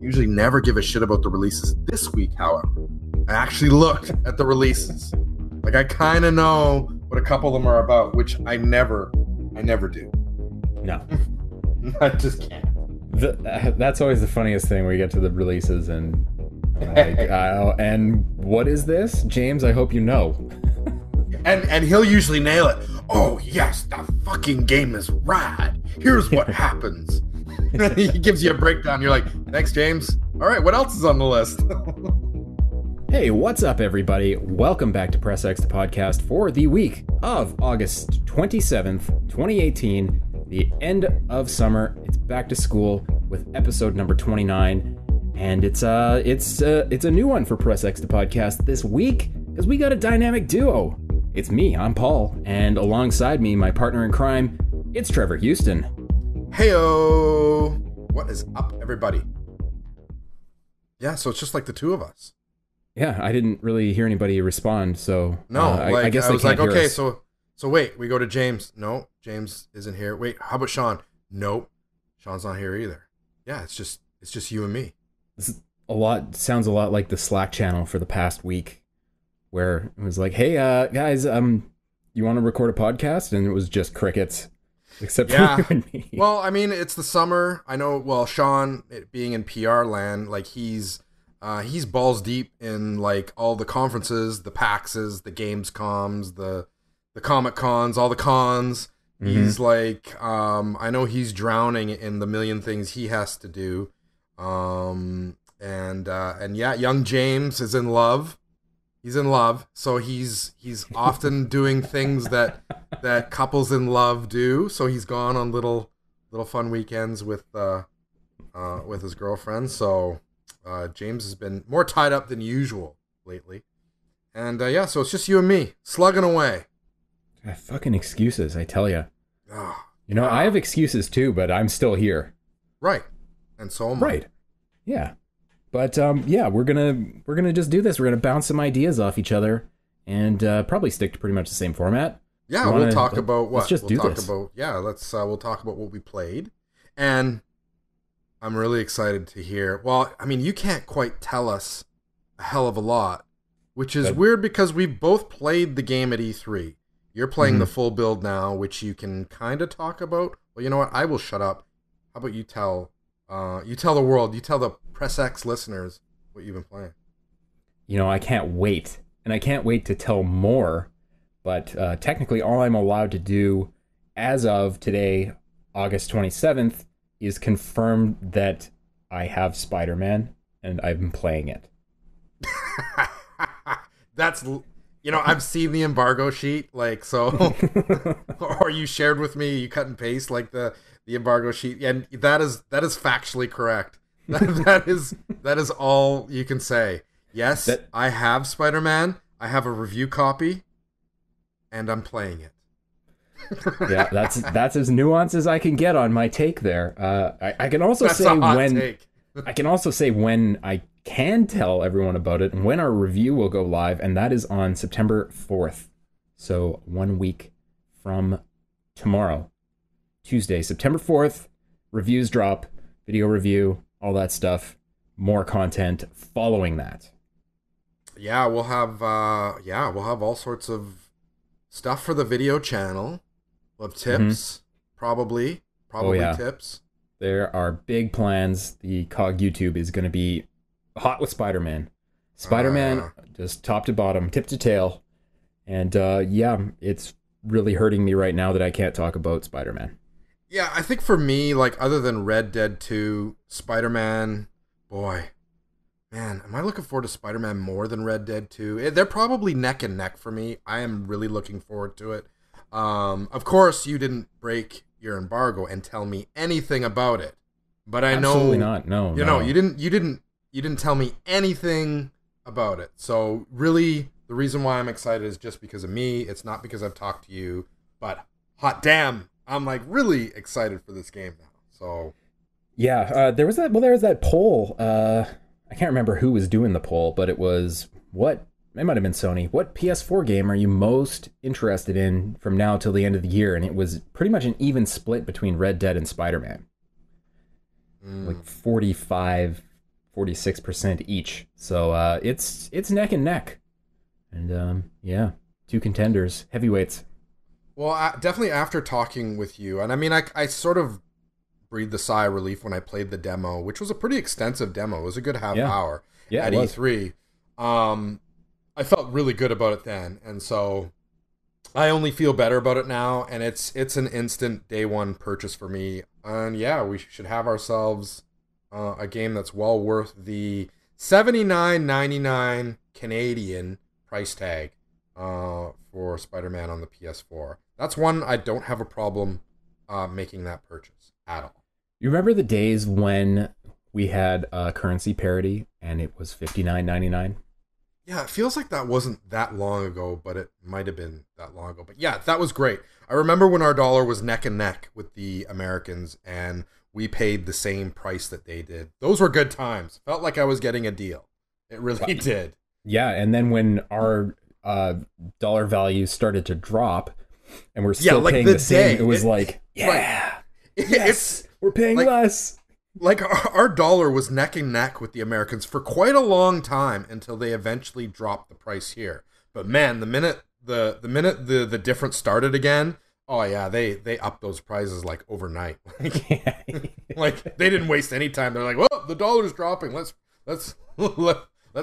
usually never give a shit about the releases. This week, however, I actually looked at the releases. Like, I kind of know what a couple of them are about, which I never do. No. I just can't. That's always the funniest thing where you get to the releases and I'm like, and what is this? James, I hope you know. And he'll usually nail it. Oh, yes, that fucking game is rad. Here's what happens. He gives you a breakdown. You're like, thanks, James. All right, what else is on the list? Hey, what's up, everybody? Welcome back to Press X, the podcast for the week of August 27th, 2018, the end of summer. It's back to school with episode number 29, and it's a new one for Press X, the podcast this week, because we got a dynamic duo. It's me, I'm Paul, and alongside me, my partner in crime, it's Trevor Houston. Heyo! What is up, everybody? Yeah, so it's just like the two of us. Yeah, I didn't really hear anybody respond, so no, I guess I was like, okay, us. so wait, we go to James. No, James isn't here. Wait, how about Sean? Nope, Sean's not here either. Yeah, it's just you and me. This is sounds a lot like the Slack channel for the past week, where it was like, hey, guys, you want to record a podcast? And it was just crickets, except for you and me. Well, I mean, it's the summer. I know. Well, Sean, being in PR land, like he's balls deep in like all the conferences, the PAXs, the Gamescoms, the Comic Cons, all the cons. Mm-hmm. He's like, I know he's drowning in the million things he has to do. And yeah, young James is in love. He's in love, so he's often doing things that couples in love do. So he's gone on little fun weekends with his girlfriend. So James has been more tied up than usual lately, and yeah, so it's just you and me slugging away. Fucking excuses, I tell you. I have excuses too, but I'm still here. Right, and so am I. Right, yeah. But yeah, we're gonna just do this. We're gonna bounce some ideas off each other, and probably stick to pretty much the same format. Yeah, we'll talk about what. Let's just do this. We'll talk about what we played, and I'm really excited to hear. Well, I mean, you can't quite tell us a hell of a lot, which is weird because we both played the game at E3. You're playing the full build now, which you can kind of talk about. Well, you know what? I will shut up. How about you tell the world, you tell the Press X listeners what you've been playing. I can't wait. And I can't wait to tell more. But technically, all I'm allowed to do as of today, August 27th, is confirm that I have Spider-Man and I've been playing it. That's, I've seen the embargo sheet, like, so, or you shared with me, you cut and paste, like, the embargo sheet, and that is factually correct. That is all you can say. Yes, I have Spider-Man, I have a review copy, and I'm playing it. Yeah, that's as nuanced as I can get on my take there. I can also say I can also say when I can tell everyone about it and when our review will go live, and that is on September 4th. So 1 week from tomorrow, Tuesday, September 4th, reviews drop, video review, all that stuff, more content following that. Yeah, we'll have all sorts of stuff for the video channel. We'll have tips, probably tips. There are big plans. The COG YouTube is going to be hot with Spider-Man. Just top to bottom, tip to tail. And yeah, it's really hurting me right now that I can't talk about Spider-Man. Yeah, I think for me, like, other than Red Dead 2, Spider-Man, boy, man, am I looking forward to Spider-Man more than Red Dead 2? They're probably neck and neck for me. I am really looking forward to it. Of course, you didn't break your embargo and tell me anything about it, but I know absolutely not. No, you didn't tell me anything about it. So really, the reason why I'm excited is just because of me. It's not because I've talked to you, but hot damn, I'm like really excited for this game now. So yeah, there was that poll. I can't remember who was doing the poll, but it was it might have been Sony. What PS4 game are you most interested in from now till the end of the year? And it was pretty much an even split between Red Dead and Spider-Man. Like 45 46% each. So it's neck and neck. And yeah, two contenders, heavyweights. Well, definitely after talking with you, and I mean, I sort of breathed a sigh of relief when I played the demo, which was a pretty extensive demo. It was a good half hour at E3. I felt really good about it then, and so I only feel better about it now, and it's an instant day one purchase for me. And yeah, we should have ourselves a game that's well worth the $79.99 Canadian price tag for Spider-Man on the PS4. That's one I don't have a problem making that purchase at all. You remember the days when we had currency parity and it was $59.99? Yeah, it feels like that wasn't that long ago, but it might have been that long ago. But yeah, that was great. I remember when our dollar was neck and neck with the Americans, and we paid the same price that they did. Those were good times. Felt like I was getting a deal. It really did. Yeah, and then when our dollar value started to drop, and we're still paying the same, it was yes, we're paying less. Like our dollar was neck and neck with the Americans for quite a long time until they eventually dropped the price here. But man, the minute the difference started again, oh yeah, they upped those prices like overnight. Like they didn't waste any time. They're like, well, the dollar's dropping. Let's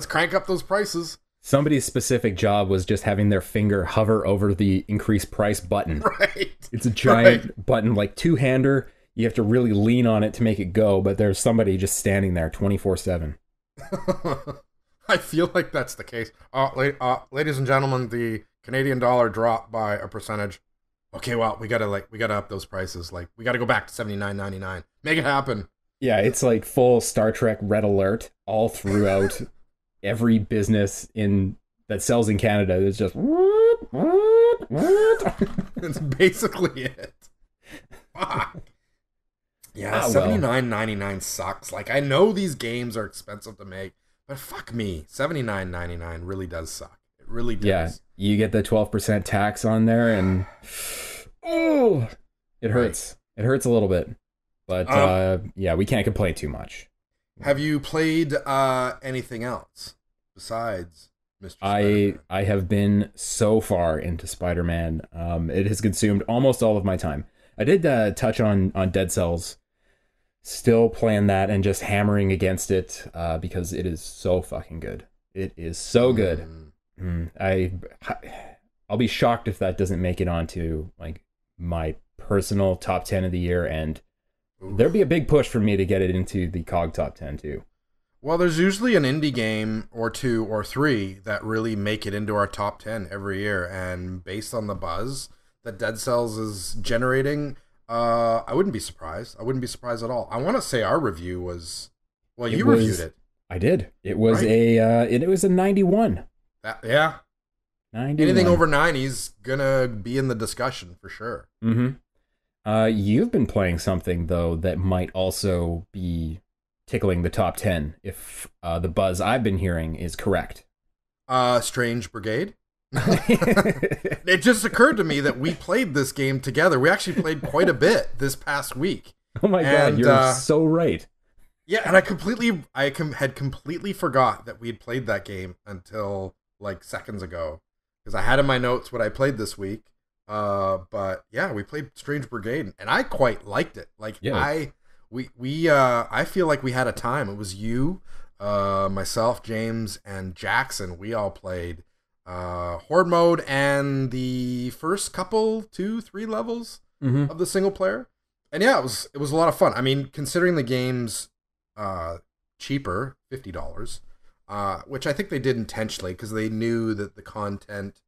crank up those prices. Somebody's specific job was just having their finger hover over the increase price button. Right. It's a giant button, like two-hander. You have to really lean on it to make it go, but there's somebody just standing there 24/7. I feel like that's the case. Ladies and gentlemen, the Canadian dollar dropped by a percentage. Okay, well, we gotta up those prices. Like, we gotta go back to $79.99. Make it happen. Yeah, it's like full Star Trek red alert all throughout every business that sells in Canada. It's just it's basically it. Fuck. Yeah, $79.99 sucks. Like, I know these games are expensive to make, but fuck me, $79.99 really does suck. It really does. Yeah, you get the 12% tax on there, and it hurts. Right. It hurts a little bit, but yeah, we can't complain too much. Have you played anything else besides Mr. Spider-Man? I have been so far into Spider-Man. It has consumed almost all of my time. I did touch on Dead Cells. Still playing that and just hammering against it because it is so fucking good. It is so good. I'll be shocked if that doesn't make it onto like my personal top 10 of the year, and there'd be a big push for me to get it into the COG top 10 too. Well, there's usually an indie game or two or three that really make it into our top 10 every year, and based on the buzz that Dead Cells is generating, I wouldn't be surprised. I wouldn't be surprised at all. I want to say our review was, well, you reviewed it. I did. It was it was a 91. Yeah. 91. Anything over 90 is gonna be in the discussion for sure. Mm-hmm. You've been playing something though that might also be tickling the top 10 if the buzz I've been hearing is correct. Strange Brigade. It just occurred to me that we played this game together. We actually played quite a bit this past week. Oh my god, you're so right. Yeah, and I had completely forgot that we had played that game until like seconds ago, because I had in my notes what I played this week. But yeah, we played Strange Brigade, and I quite liked it. Like, yeah. I feel like we had a time. It was you, myself, James, and Jackson. We all played Horde mode and the first couple 2-3 levels of the single player, and yeah, it was a lot of fun. I mean, considering the game's cheaper, $50, which I think they did intentionally because they knew that the content,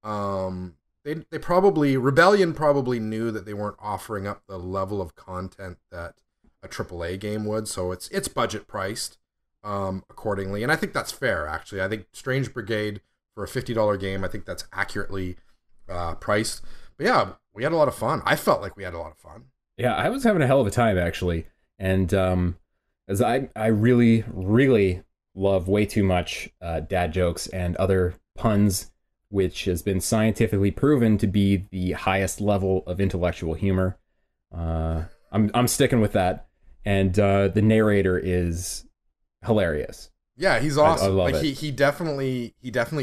they probably, Rebellion probably knew that they weren't offering up the level of content that a AAA game would, so it's budget priced accordingly, and I think that's fair. Actually, I think Strange Brigade, for a $50 game, I think that's accurately priced. But yeah, we had a lot of fun. I felt like we had a lot of fun. Yeah, I was having a hell of a time, actually. And as I really, really love way too much dad jokes and other puns, which has been scientifically proven to be the highest level of intellectual humor. I'm sticking with that. And the narrator is hilarious. Yeah, he's awesome. I love like it. he definitely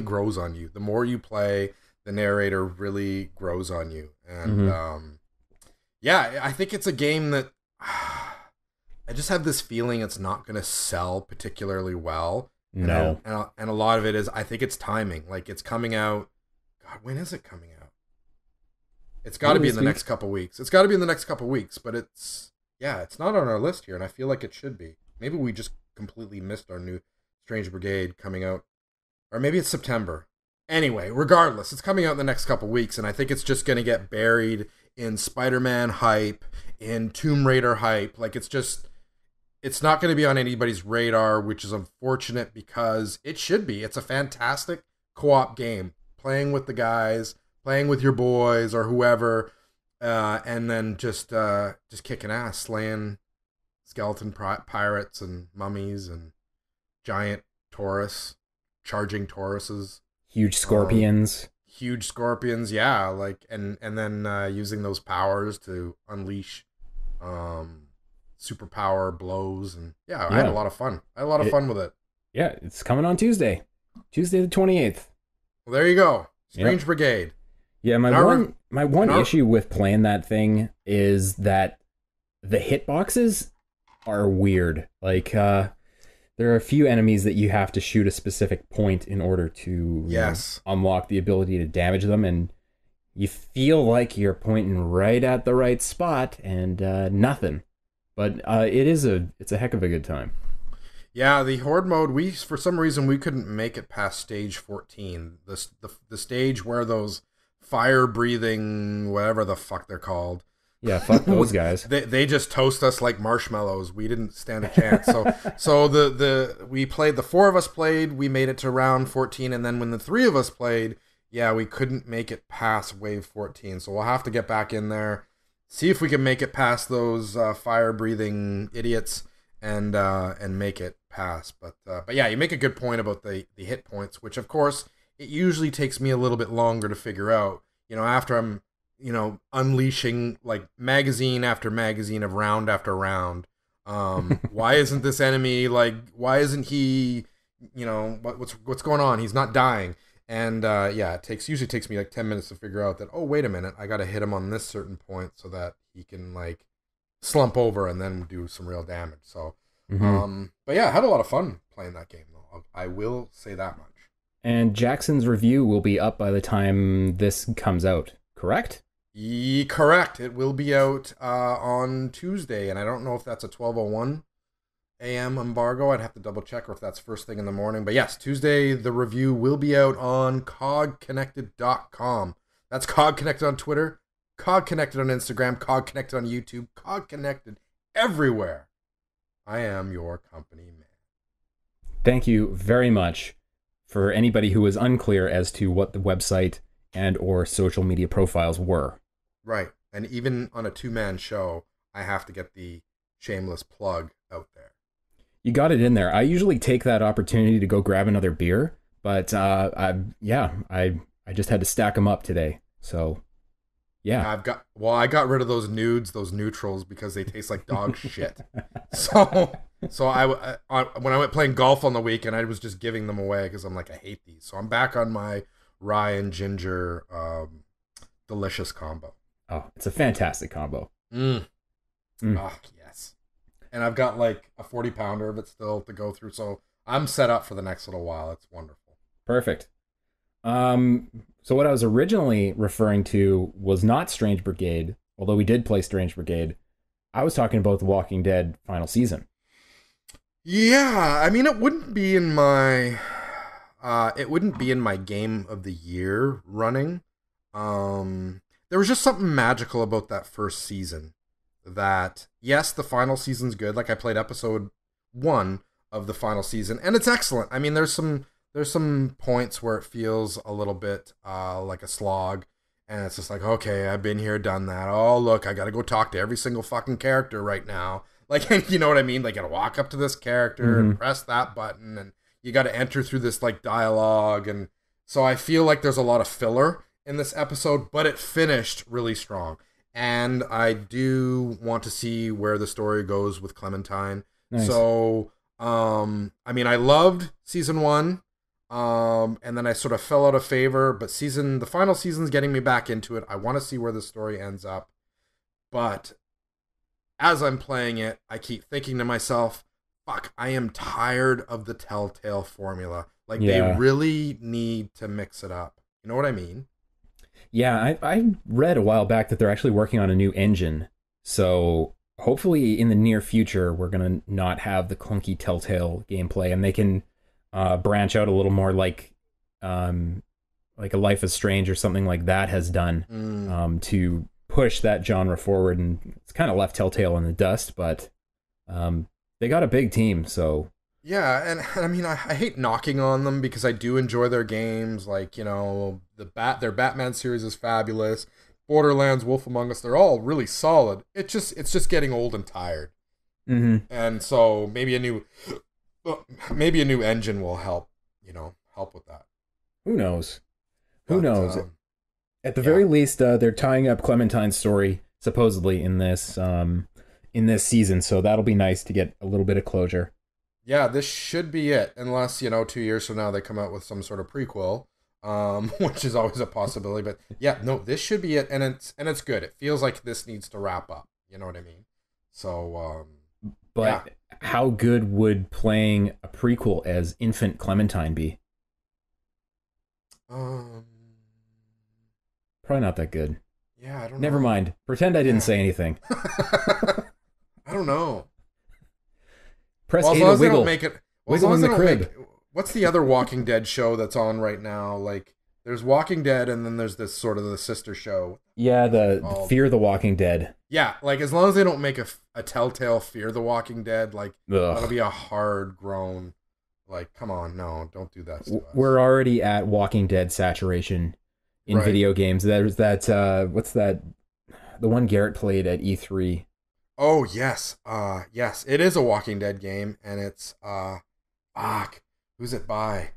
grows on you. The more you play, the narrator really grows on you. And yeah, I think it's a game that I just have this feeling it's not going to sell particularly well. No. And a lot of it is, I think it's timing. Like, it's coming out. God, when is it coming out? It's got to be in the next couple weeks. It's got to be in the next couple weeks, but it's not on our list here, and I feel like it should be. Maybe we just completely missed our new Strange Brigade coming out, or maybe it's September. Anyway, regardless, it's coming out in the next couple weeks, and I think it's just going to get buried in Spider-Man hype, in Tomb Raider hype. Like, it's not going to be on anybody's radar, which is unfortunate because it should be. It's a fantastic co-op game. Playing with the guys, playing with your boys or whoever, and then just kicking ass, slaying skeleton pirates and mummies and giant Taurus, charging Tauruses. Huge scorpions. Yeah. Like, and then using those powers to unleash superpower blows. And I had a lot of fun. I had a lot of fun with it. Yeah, it's coming on Tuesday the 28th. Well, there you go. Strange Brigade. Yeah, my one issue with playing that thing is that the hitboxes are weird. Like, there are a few enemies that you have to shoot a specific point in order to unlock the ability to damage them, and you feel like you're pointing right at the right spot and nothing. But it's a heck of a good time. Yeah, the Horde mode, for some reason we couldn't make it past stage 14. The stage where those fire-breathing, whatever the fuck they're called. Yeah, fuck those guys. They just toast us like marshmallows. We didn't stand a chance. So the four of us played, we made it to round 14, and then when the three of us played, we couldn't make it past wave 14. So we'll have to get back in there, see if we can make it past those fire-breathing idiots and make it pass. But yeah, you make a good point about the hit points, which of course it usually takes me a little bit longer to figure out. After I'm unleashing like magazine after magazine of round after round. Why isn't this enemy why isn't he? What's going on? He's not dying. And it usually takes me like 10 minutes to figure out that, oh, wait a minute, I got to hit him on this certain point so that he can like slump over and then do some real damage. So, but yeah, I had a lot of fun playing that game, though. I will say that much. And Jackson's review will be up by the time this comes out, correct? Correct. It will be out on Tuesday, and I don't know if that's a 12:01 a.m. embargo. I'd have to double check, or if that's first thing in the morning. But yes, Tuesday, the review will be out on COGconnected.com. That's COGconnected on Twitter, COGconnected on Instagram, COGconnected on YouTube, COGconnected everywhere. I am your company man. Thank you very much. For anybody who was unclear as to what the website and or social media profiles were. Right. And even on a two-man show, I have to get the shameless plug out there. You got it in there. I usually take that opportunity to go grab another beer, but I just had to stack them up today. So, yeah. I got rid of those nudes, those neutrals, because they taste like dog shit. So I when I went playing golf on the weekend, I was just giving them away because I'm like, I hate these. So I'm back on my rye and ginger delicious combo. Oh, it's a fantastic combo. Oh, yes. And I've got like a 40-pounder of it still to go through. So I'm set up for the next little while. It's wonderful. Perfect. So what I was originally referring to was not Strange Brigade, although we did play Strange Brigade. I was talking about The Walking Dead final season. Yeah, I mean, it wouldn't be in my game of the year running. There was just something magical about that first season. That, yes, the final season's good. Like, I played episode 1 of the final season, and it's excellent. I mean, there's some points where it feels a little bit like a slog, and it's just like, okay, I've been here, done that. Oh, look, I got to go talk to every single fucking character right now. Like, you know what I mean? Like, you got to walk up to this character and press that button, and you got to enter through this like dialogue, and so I feel like there's a lot of filler in this episode, but it finished really strong. And I do want to see where the story goes with Clementine. Nice. So I mean, I loved season 1. And then I sort of fell out of favor, but the final season's getting me back into it. I want to see where the story ends up. But as I'm playing it, I keep thinking to myself, fuck, I am tired of the Telltale formula. Like, they really need to mix it up. You know what I mean? Yeah, I read a while back that they're actually working on a new engine. So hopefully in the near future, we're going to not have the clunky Telltale gameplay, and they can branch out a little more like a Life is Strange or something like that has done to push that genre forward. And it's kind of left Telltale in the dust, but they got a big team, so... Yeah, and I mean, I hate knocking on them because I do enjoy their games. Like, you know, their Batman series is fabulous. Borderlands, Wolf Among Us, they're all really solid. It's just getting old and tired. Mm-hmm. And so maybe a new engine will help with that. Who knows? Who knows? At the very least, they're tying up Clementine's story supposedly in this season, so that'll be nice to get a little bit of closure. Yeah, this should be it, unless 2 years from now they come out with some sort of prequel, which is always a possibility. But yeah, no, this should be it, and it's good. It feels like this needs to wrap up. You know what I mean? So, but how good would playing a prequel as infant Clementine be? Probably not that good. Yeah, I don't know. Never mind. Pretend I didn't say anything. I don't know. Press A to wiggle. Wiggle in the crib. What's the other Walking Dead show that's on right now? Like, there's Walking Dead, and then there's this sort of the sister show. Yeah, the Fear the Walking Dead. Yeah, like, as long as they don't make a Telltale Fear the Walking Dead, like, that'll be a hard grown. Like, come on, no, don't do that to us. We're already at Walking Dead saturation in video games. There's that, what's that? The one Garrett played at E3. Oh, yes. Yes, it is a Walking Dead game, and it's, who's it by?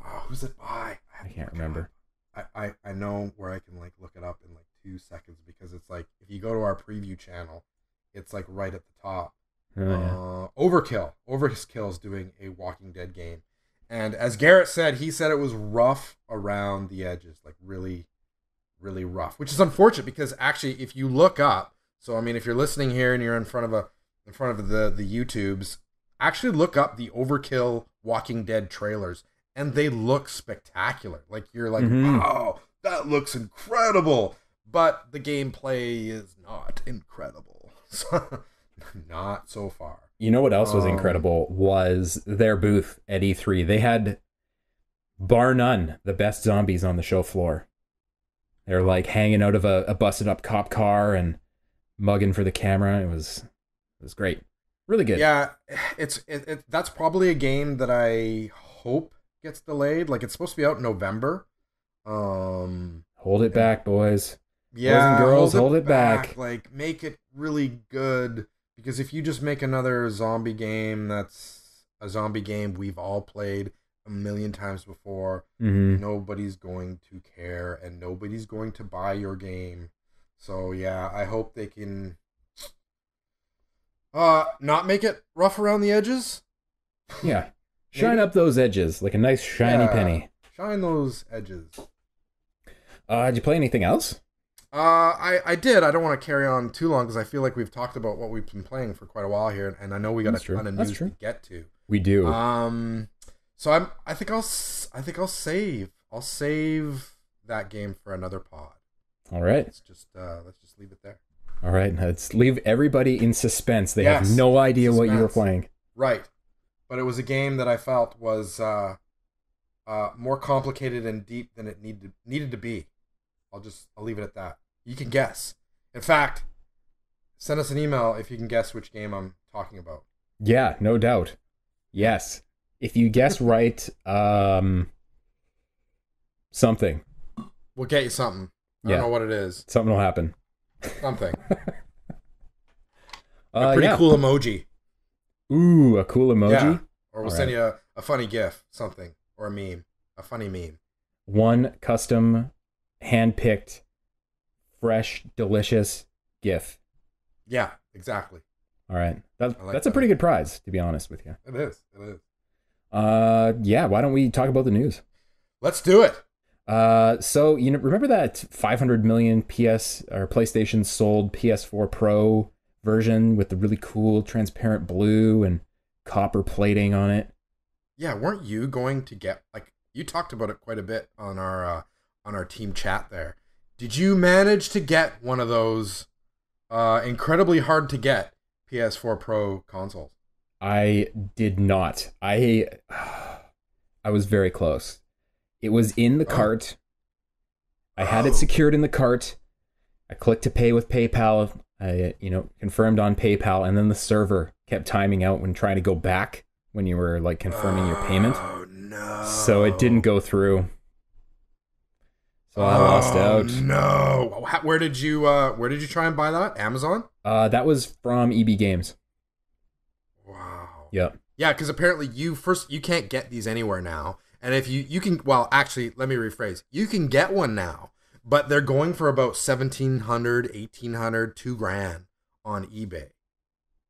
I can't remember. I know where I can, like, look it up in, like, 2 seconds, because it's, like, if you go to our preview channel, it's, like, right at the top. Overkill. Overkill's doing a Walking Dead game. And as Garrett said, he said it was rough around the edges, like, really, really rough, which is unfortunate, because actually, if you look up, so, I mean, if you're listening here and you're in front of the YouTubes, actually look up the Overkill Walking Dead trailers, and they look spectacular. Like, you're like, wow, that looks incredible. But the gameplay is not incredible. Not so far. You know what else was incredible was their booth at E3. They had, bar none, the best zombies on the show floor. They're like hanging out of a busted up cop car and mugging for the camera. It was great. Really good. Yeah, that's probably a game that I hope gets delayed. Like, it's supposed to be out in November. Hold it back, boys. Yeah, boys and girls, hold it back. Like, make it really good, because if you just make another zombie game that's a zombie game we've all played a million times before, nobody's going to care, and nobody's going to buy your game. So yeah, I hope they can not make it rough around the edges. Yeah. Shine up those edges like a nice shiny penny. Shine those edges. Did you play anything else? I did. I don't want to carry on too long, because I feel like we've talked about what we've been playing for quite a while here, and I know we got a ton of news to get to. We do. So I think I'll save that game for another pod. All right. Let's just leave it there. All right. Let's leave everybody in suspense. They have no idea what you were playing. Right. But it was a game that I felt was more complicated and deep than it needed to be. I'll leave it at that. You can guess. In fact, send us an email if you can guess which game I'm talking about. Yeah, no doubt. Yes. If you guess right, something. We'll get you something. I don't know what it is. Something will happen. Something. A pretty cool emoji. Ooh, a cool emoji? Yeah. Or we'll send you a funny GIF, something. Or a meme. A funny meme. One custom, hand-picked, fresh, delicious GIF. Yeah, exactly. All right. Like that's a pretty good prize, to be honest with you. It is. It is. Yeah, why don't we talk about the news? Let's do it. So remember that 500 million PlayStation sold PS4 Pro version with the really cool transparent blue and copper plating on it? Yeah, weren't you going to get, like, you talked about it quite a bit on our team chat there. Did you manage to get one of those incredibly hard to get PS4 Pro consoles? I did not. I was very close. It was in the cart. I had it secured in the cart. I clicked to pay with PayPal. I, confirmed on PayPal, and then the server kept timing out when trying to go back when you were like confirming your payment. Oh no! So it didn't go through. So I lost out. No! Where did you try and buy that? Amazon? That was from EB Games. Wow. Yep. Yeah, because apparently you can't get these anywhere now. And if you can, well, actually, let me rephrase. You can get one now, but they're going for about $1,700, $1,800, $2,000 on eBay.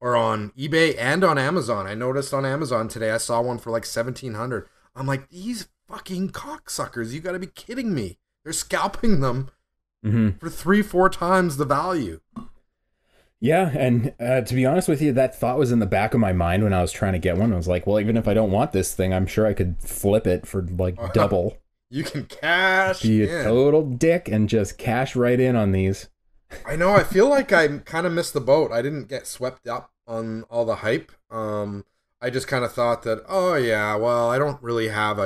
Or on eBay and on Amazon. I noticed on Amazon today, I saw one for like $1,700. I'm like, these fucking cocksuckers, you gotta be kidding me. They're scalping them for 3-4 times the value. Yeah, and to be honest with you, that thought was in the back of my mind when I was trying to get one. I was like, well, even if I don't want this thing, I'm sure I could flip it for like double. You can cash Be in. a total dick and just cash right in on these. I know, I feel like I kind of missed the boat. I didn't get swept up on all the hype. I just kind of thought that, oh yeah, well, I don't really have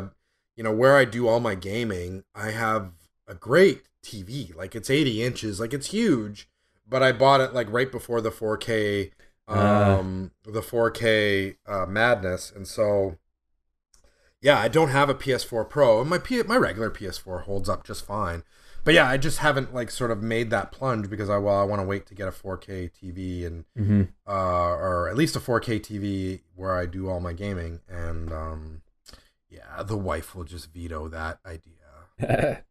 where I do all my gaming, I have a great TV. Like, it's 80 inches, like, it's huge. But I bought it like right before the 4K, madness, and so yeah, I don't have a PS4 Pro, and my regular PS4 holds up just fine. But yeah, I just haven't like sort of made that plunge because I want to wait to get a 4K TV and or at least a 4K TV where I do all my gaming, and yeah, the wife will just veto that idea.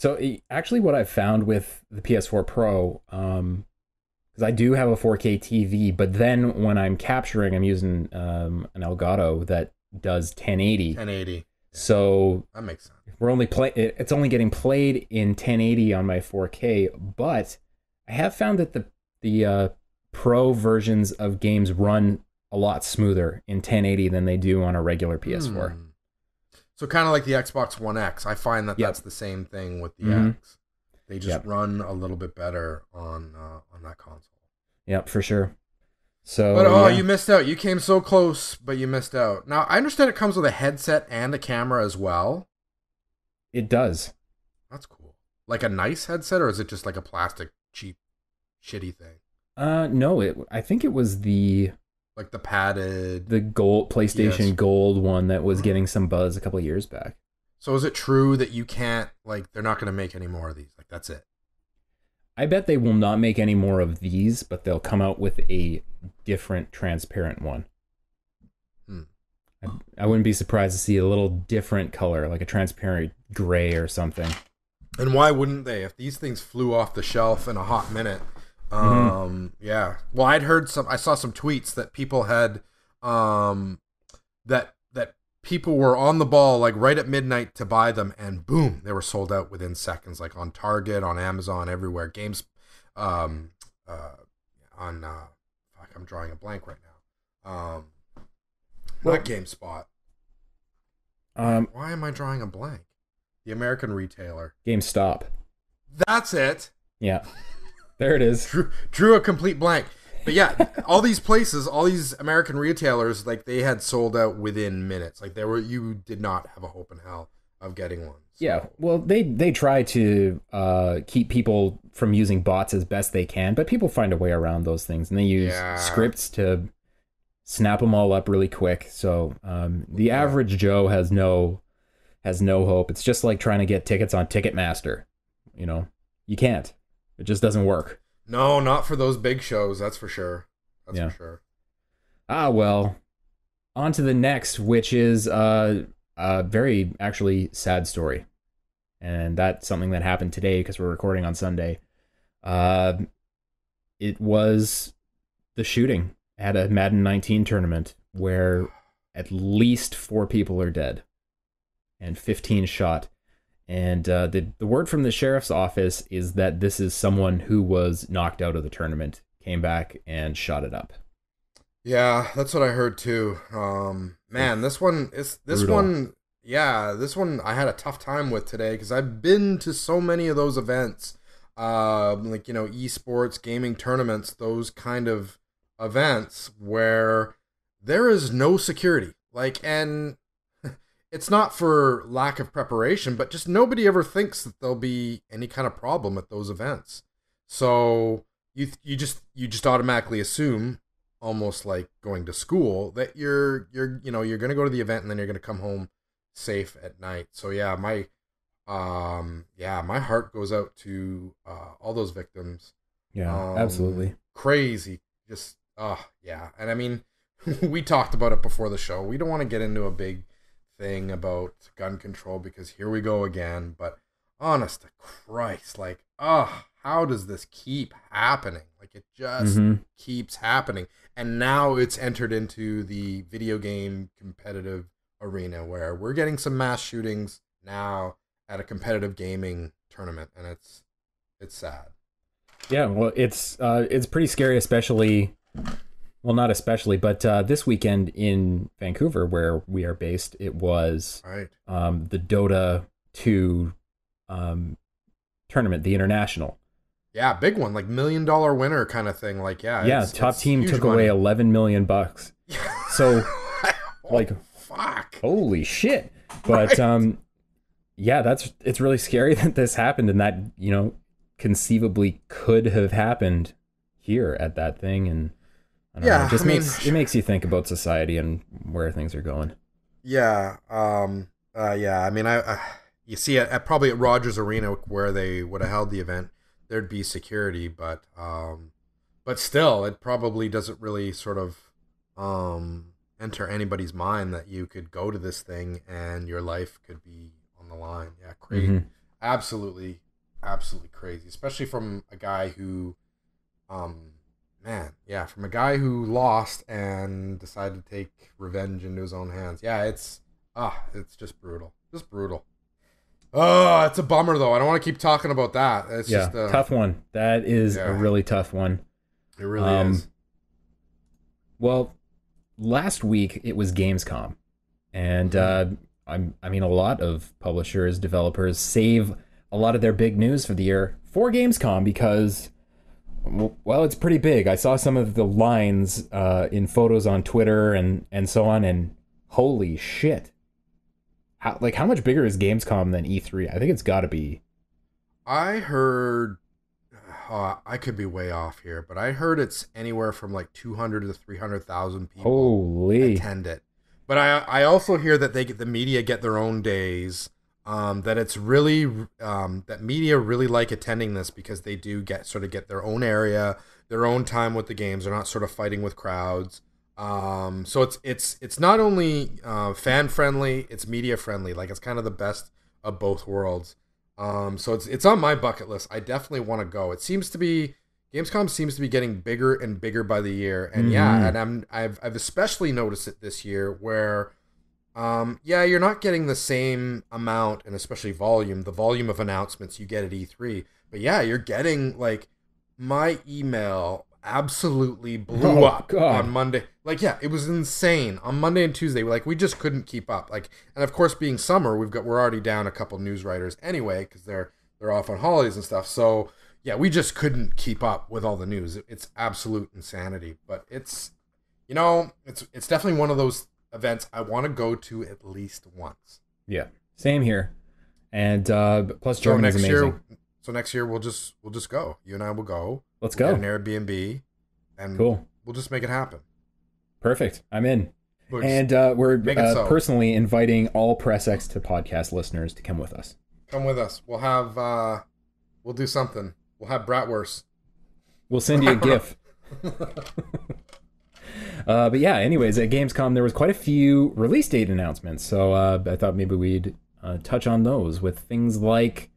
So actually what I've found with the PS4 Pro, because I do have a 4K TV, but then when I'm capturing, I'm using an Elgato that does 1080. 1080. So that makes sense. It's only getting played in 1080 on my 4K, but I have found that the Pro versions of games run a lot smoother in 1080 than they do on a regular PS4. So kind of like the Xbox One X. I find that that's the same thing with the X. They just run a little bit better on that console. Yep, for sure. So, but you missed out. You came so close, but you missed out. Now, I understand it comes with a headset and a camera as well. It does. That's cool. Like a nice headset, or is it just like a plastic, cheap, shitty thing? No, I think it was the gold PlayStation Gold one that was getting some buzz a couple of years back. So is it true that you can't, like, they're not going to make any more of these? Like, that's it? I bet they will not make any more of these, but they'll come out with a different transparent one. I wouldn't be surprised to see a little different color, like a transparent gray or something. And why wouldn't they? If these things flew off the shelf in a hot minute. Yeah. Well, I saw some tweets that people had, that people were on the ball, like right at midnight to buy them, and boom, they were sold out within seconds, like on Target, on Amazon, everywhere. Games, I'm drawing a blank right now. Not GameSpot. Why am I drawing a blank? The American retailer. GameStop. That's it. Yeah. There it is. Drew a complete blank. But yeah, all these places, all these American retailers, like, they had sold out within minutes. Like, you did not have a hope in hell of getting one. So. Yeah, well, they try to keep people from using bots as best they can, but people find a way around those things, and they use scripts to snap them all up really quick. So the average Joe has no hope. It's just like trying to get tickets on Ticketmaster. You can't. It just doesn't work. No, not for those big shows, that's for sure. That's for sure. Well, on to the next, which is a very actually sad story. And that's something that happened today because we're recording on Sunday. It was the shooting at a Madden 19 tournament where at least 4 people are dead and 15 shot. And the word from the sheriff's office is that this is someone who was knocked out of the tournament, came back and shot it up. Yeah, that's what I heard too. Man, this one I had a tough time with today because I've been to so many of those events, like, esports, gaming tournaments, those kind of events where there is no security. Like, and it's not for lack of preparation, but just nobody ever thinks that there'll be any kind of problem at those events. So you just automatically assume, almost like going to school, that you're going to go to the event and then you're going to come home safe at night. So yeah, my heart goes out to all those victims. Yeah, absolutely. Crazy. Just yeah. And I mean, we talked about it before the show. We don't want to get into a big thing about gun control because here we go again, but honest to Christ, like, how does this keep happening? Like, it just keeps happening. And now it's entered into the video game competitive arena where we're getting some mass shootings now at a competitive gaming tournament, and it's sad. Yeah, well, it's pretty scary, especially, well, not especially, but this weekend in Vancouver, where we are based, it was the Dota 2 tournament, the International. Yeah, big one, like $1 million winner kind of thing. Like, yeah, top team took away $11 million. So, like, fuck, holy shit! But yeah, it's really scary that this happened, and that conceivably could have happened here at that thing, and I don't know, it just makes you think about society and where things are going. Yeah, yeah. I mean, you see at probably at Rogers Arena where they would have held the event, there'd be security, but still, it probably doesn't really sort of enter anybody's mind that you could go to this thing and your life could be on the line. Yeah, crazy, absolutely crazy, especially from a guy who, from a guy who lost and decided to take revenge into his own hands. Yeah, it's just brutal, Oh, it's a bummer, though. I don't want to keep talking about that. It's just a tough one. That is a really tough one. It really is. Well, last week it was Gamescom, and I mean, a lot of publishers, developers save a lot of their big news for the year for Gamescom because, well, it's pretty big. I saw some of the lines in photos on Twitter and so on, and holy shit. How much bigger is Gamescom than E3? I think it's got to be. I heard, I could be way off here, but I heard it's anywhere from like 200 to 300,000 people attend it. But I also hear that the media get their own days. That it's really that media really like attending this because they do get their own area, their own time with the games. They're not sort of fighting with crowds. So it's not only fan friendly, it's media friendly. Like, it's kind of the best of both worlds. So it's on my bucket list. I definitely want to go. Gamescom seems to be getting bigger and bigger by the year, and and I've especially noticed it this year where, you're not getting the same amount and especially the volume of announcements you get at E3, but you're getting, like, my email absolutely blew up on Monday. Like, it was insane on Monday and Tuesday. Like, we just couldn't keep up. Like, and of course, being summer, we're already down a couple news writers anyway because they're off on holidays and stuff. So we just couldn't keep up with all the news. It's absolute insanity. But it's definitely one of those events I want to go to at least once. Yeah, same here. And plus, Germany's amazing. So next year we'll just go. You and I will go. Let's go. Get an Airbnb, and cool. We'll just make it happen. Perfect. I'm in. And we're personally inviting all Press X to podcast listeners to come with us. Come with us. We'll have we'll do something. We'll have bratwurst. We'll send you a GIF. But yeah, anyways, at Gamescom there was quite a few release date announcements, so I thought maybe we'd touch on those with things like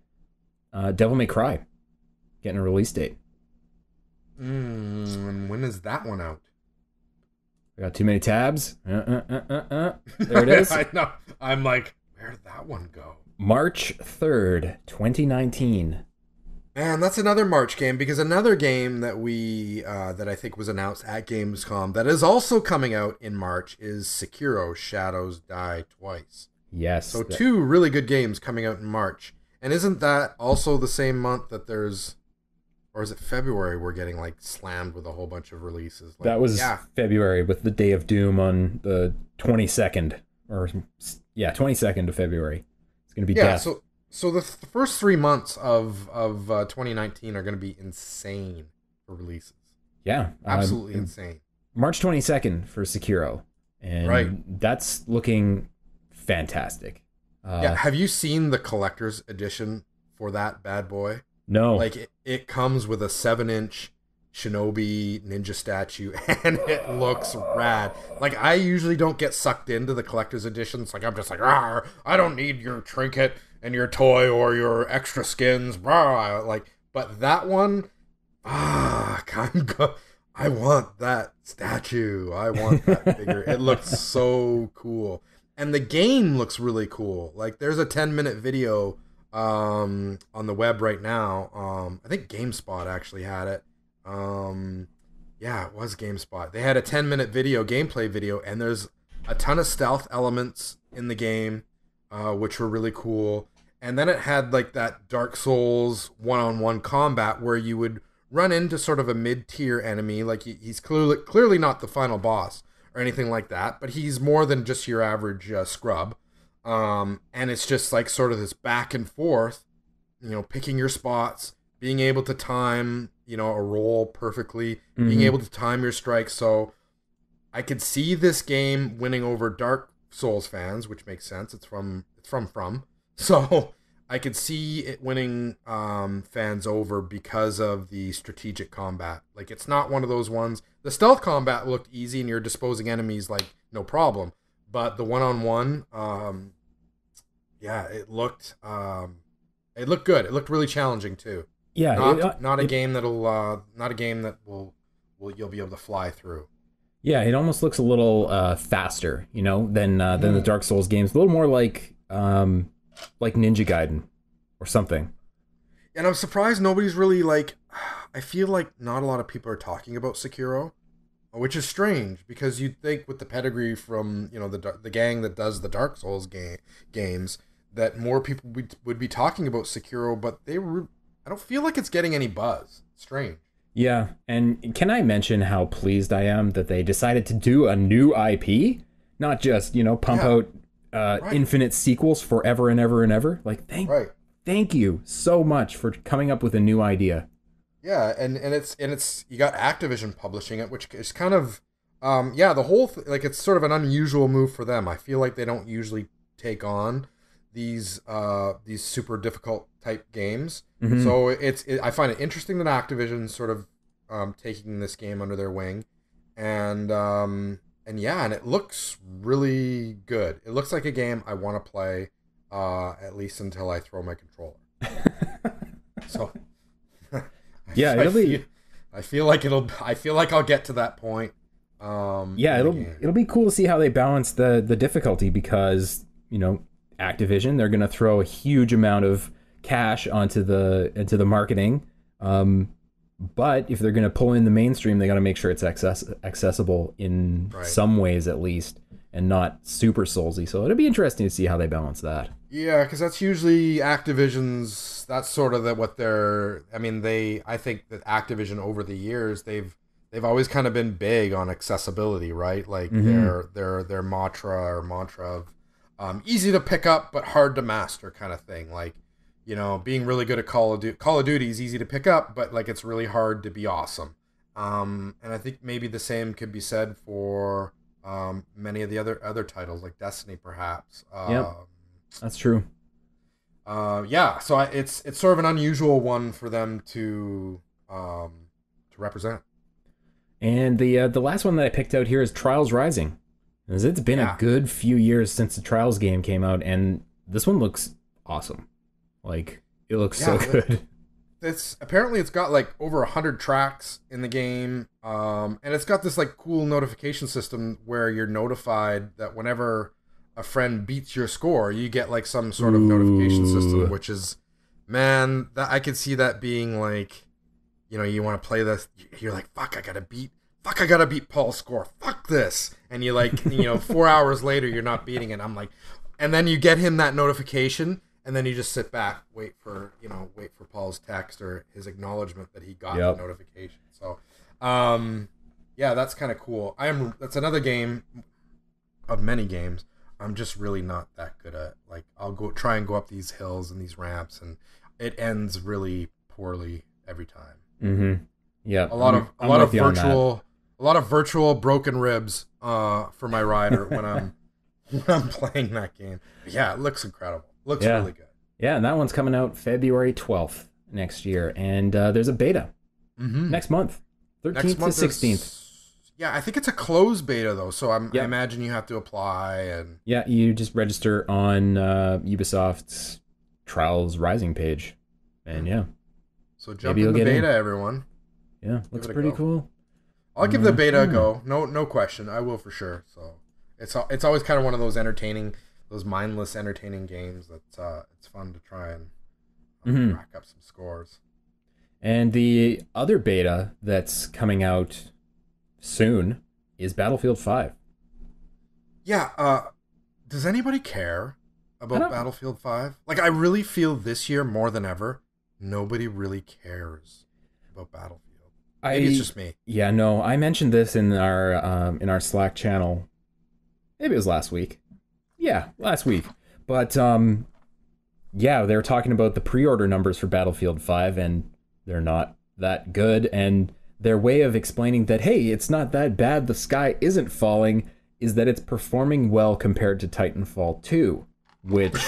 Devil May Cry getting a release date. And when is that one out? I got too many tabs. There it is. I know. I'm like, where did that one go? March 3rd, 2019. Man, that's another March game, because another game that that I think was announced at Gamescom that is also coming out in March is Sekiro: Shadows Die Twice. Yes. So two really good games coming out in March. And isn't that also the same month that there's, or is it February, we're getting like slammed with a whole bunch of releases? Like, that was February with the Day of Doom on the 22nd. 22nd of February. It's going to be death. So the first 3 months of 2019 are going to be insane for releases. Yeah. Absolutely insane. March 22nd for Sekiro. And that's looking fantastic. Have you seen the collector's edition for that bad boy? No. Like, it comes with a 7-inch Shinobi ninja statue, and it looks rad. Like, I usually don't get sucked into the collector's editions. Like, I'm just like, I don't need your trinket and your toy or your extra skins. Like, but that one, I want that statue. I want that figure. It looks so cool. And the game looks really cool. Like, there's a 10-minute video on the web right now. I think GameSpot actually had it. It was GameSpot. They had a 10-minute gameplay video, and there's a ton of stealth elements in the game, which were really cool. And then it had like that Dark Souls one-on-one combat where you would run into sort of a mid-tier enemy. Like, he's clearly not the final boss or anything like that, but he's more than just your average scrub. And it's just like sort of this back and forth, picking your spots, being able to time, a roll perfectly, being able to time your strikes. So I could see this game winning over Dark Souls fans, which makes sense. It's from. So I could see it winning fans over because of the strategic combat. Like, it's not one of those ones. The stealth combat looked easy, and you're disposing enemies like no problem. But the one-on-one, it looked good. It looked really challenging too. Yeah, not a game that you'll be able to fly through. Yeah, it almost looks a little faster, than the Dark Souls games. A little more like Ninja Gaiden or something. And I'm surprised nobody's really like. I feel like not a lot of people are talking about Sekiro, which is strange, because you'd think with the pedigree from the gang that does the Dark Souls games that more people would be talking about Sekiro, but I don't feel like it's getting any buzz. It's strange. Yeah, and can I mention how pleased I am that they decided to do a new IP, not just pump out infinite sequels forever and ever and ever. Like, thank you so much for coming up with a new idea. Yeah, and it's you got Activision publishing it, which is kind of the whole like, it's sort of an unusual move for them. I feel like they don't usually take on these super difficult type games. Mm-hmm. So I find it interesting that Activision sort of taking this game under their wing, and it looks really good. It looks like a game I want to play at least until I throw my controller. So. Yeah, I feel like I'll get to that point. It'll be cool to see how they balance the difficulty, because Activision, they're gonna throw a huge amount of cash into the marketing. But if they're gonna pull in the mainstream, they got to make sure it's accessible in some ways at least, and not super soulsy. So it'll be interesting to see how they balance that. Yeah, because that's usually Activision's. That's sort of what they're. I mean, I think that Activision over the years they've always kind of been big on accessibility, right? Like their mantra of easy to pick up but hard to master kind of thing. Like, being really good at Call of Duty is easy to pick up, but like it's really hard to be awesome. And I think maybe the same could be said for many of the other titles, like Destiny, perhaps. That's true. So it's sort of an unusual one for them to represent. And the last one that I picked out here is Trials Rising, because it's been a good few years since the Trials game came out, and this one looks awesome. Like, it looks so good. it's got like over 100 tracks in the game, and it's got this like cool notification system where you're notified that whenever a friend beats your score, you get like some sort of notification system, which is, man, that I could see that being like, you want to play this, you're like, fuck, I gotta beat Paul's score, fuck this, and you like, 4 hours later you're not beating it. I'm like, and then you get him that notification, and then you just sit back, wait for Paul's text or his acknowledgement that he got the notification. So, yeah, that's kind of cool. That's another game of many games I'm just really not that good at. Like, I'll try and go up these hills and these ramps, and it ends really poorly every time. Mm-hmm. Yeah, a lot of virtual broken ribs for my rider when I'm playing that game. But yeah, it looks incredible. Looks really good. Yeah, and that one's coming out February 12th next year, and there's a beta next month, 13th to 16th. Yeah, I think it's a closed beta though, so I imagine you have to apply and. Yeah, you just register on Ubisoft's Trials Rising page, and So jump in the beta, everyone. Yeah, looks pretty cool. I'll give the beta a go. No question. I will for sure. So it's always kind of one of those mindless entertaining games that it's fun to try and rack up some scores. And the other beta that's coming out soon is Battlefield 5. Yeah, does anybody care about Battlefield 5? Like, I really feel this year more than ever, nobody really cares about Battlefield. Maybe it's just me. Yeah, no, I mentioned this in our Slack channel. Maybe it was last week. Yeah, last week. But they were talking about the pre-order numbers for Battlefield 5, and they're not that good. And their way of explaining that, hey, it's not that bad, the sky isn't falling, is that it's performing well compared to Titanfall 2, which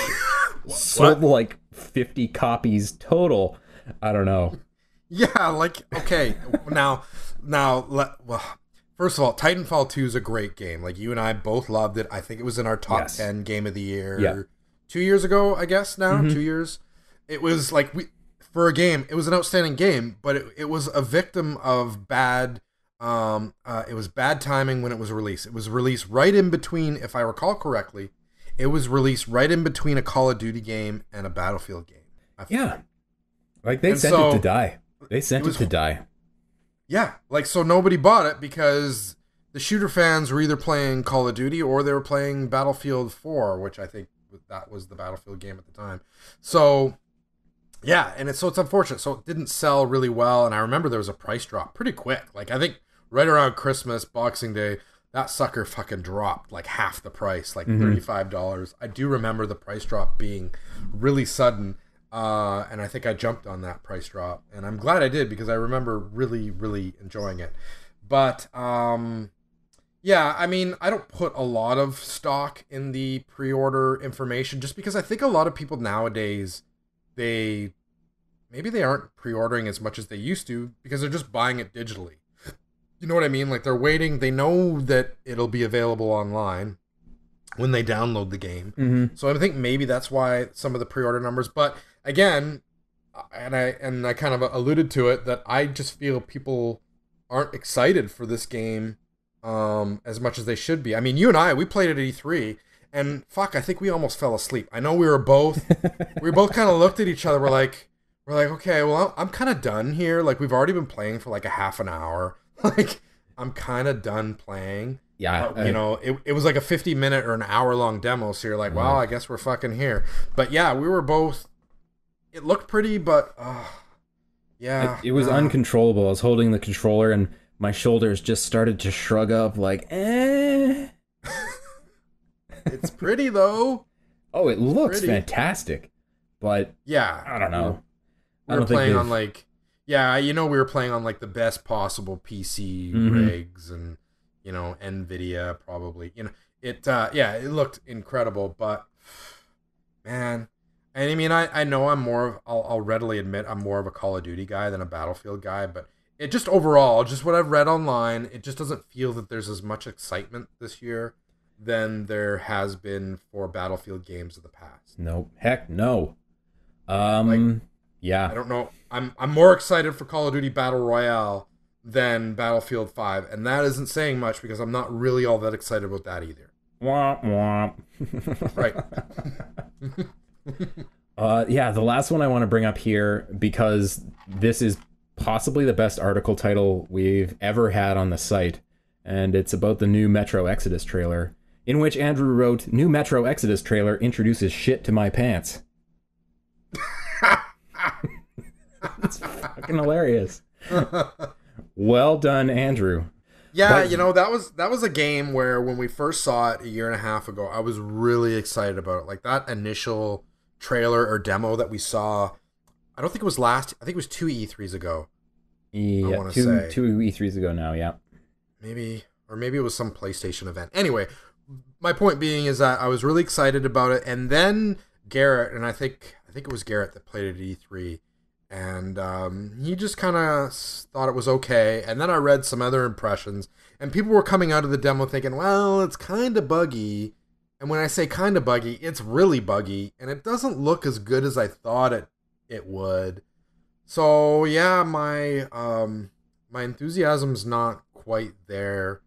sold like 50 copies total. I don't know. Yeah, like, okay, now, first of all, Titanfall 2 is a great game. Like, you and I both loved it. I think it was in our top 10 game of the year 2 years ago, I guess now, 2 years. It was like, for a game, it was an outstanding game, but it was a victim of bad timing when it was released. It was released right in between, if I recall correctly, it was released right in between a Call of Duty game and a Battlefield game. Yeah. Like, they sent it to die. They sent it to die. Yeah, like, so nobody bought it because the shooter fans were either playing Call of Duty or they were playing Battlefield 4, which I think that was the Battlefield game at the time. So, yeah, and it's unfortunate. So it didn't sell really well, and I remember there was a price drop pretty quick. Like, I think right around Christmas, Boxing Day, that sucker fucking dropped like half the price, like $35. I do remember the price drop being really sudden. And I think I jumped on that price drop, and I'm glad I did because I remember really, really enjoying it. But yeah, I mean, I don't put a lot of stock in the pre-order information just because I think a lot of people nowadays, maybe they aren't pre-ordering as much as they used to because they're just buying it digitally. You know what I mean? Like, they're waiting. They know that it'll be available online when they download the game. So I think maybe that's why some of the pre-order numbers, but again, and I kind of alluded to it, that I just feel people aren't excited for this game as much as they should be. I mean, you and we played it at E3, and fuck, I think we almost fell asleep. I know we were both kind of looked at each other. We're like, okay, well, I'm kind of done here. Like, we've already been playing for like a half an hour. Like, I'm kind of done playing. Yeah, it was like a 50-minute or an hour-long demo, so you're like, well, I guess we're fucking here. But yeah, we were both. It looked pretty, but yeah, it was uncontrollable. I was holding the controller, and my shoulders just started to shrug up, like, eh. It's pretty though. Oh, it looks fantastic, but yeah, I don't know. We were playing on like, we were playing on like the best possible PC rigs and. NVIDIA probably, it looked incredible, but man, and I mean, I know I'll readily admit I'm more of a Call of Duty guy than a Battlefield guy, but it just overall, just what I've read online, it just doesn't feel that there's as much excitement this year than there has been for Battlefield games of the past. No, heck no. Yeah. I don't know. I'm more excited for Call of Duty Battle Royale than Battlefield 5, and that isn't saying much because I'm not really all that excited about that either. Womp womp. Right. Yeah, the last one I want to bring up here, because this is possibly the best article title we've ever had on the site, and it's about the new Metro Exodus trailer, in which Andrew wrote, "New Metro Exodus trailer introduces shit to my pants." It's fucking hilarious. Well done, Andrew. Yeah, but, that was a game where when we first saw it a year and a half ago, I was really excited about it. Like that initial trailer or demo that we saw, I don't think it was I think it was 2 E3s ago. Yeah, I want to say 2 E3s ago now, yeah. Maybe it was some PlayStation event. Anyway, my point being is that I was really excited about it, and then Garrett, and I think it was Garrett that played it at E3, and he just kind of thought it was okay. And then I read some other impressions, and people were coming out of the demo thinking, well, it's kind of buggy. And when I say kind of buggy, it's really buggy, and it doesn't look as good as I thought it would. So yeah, my enthusiasm's not quite there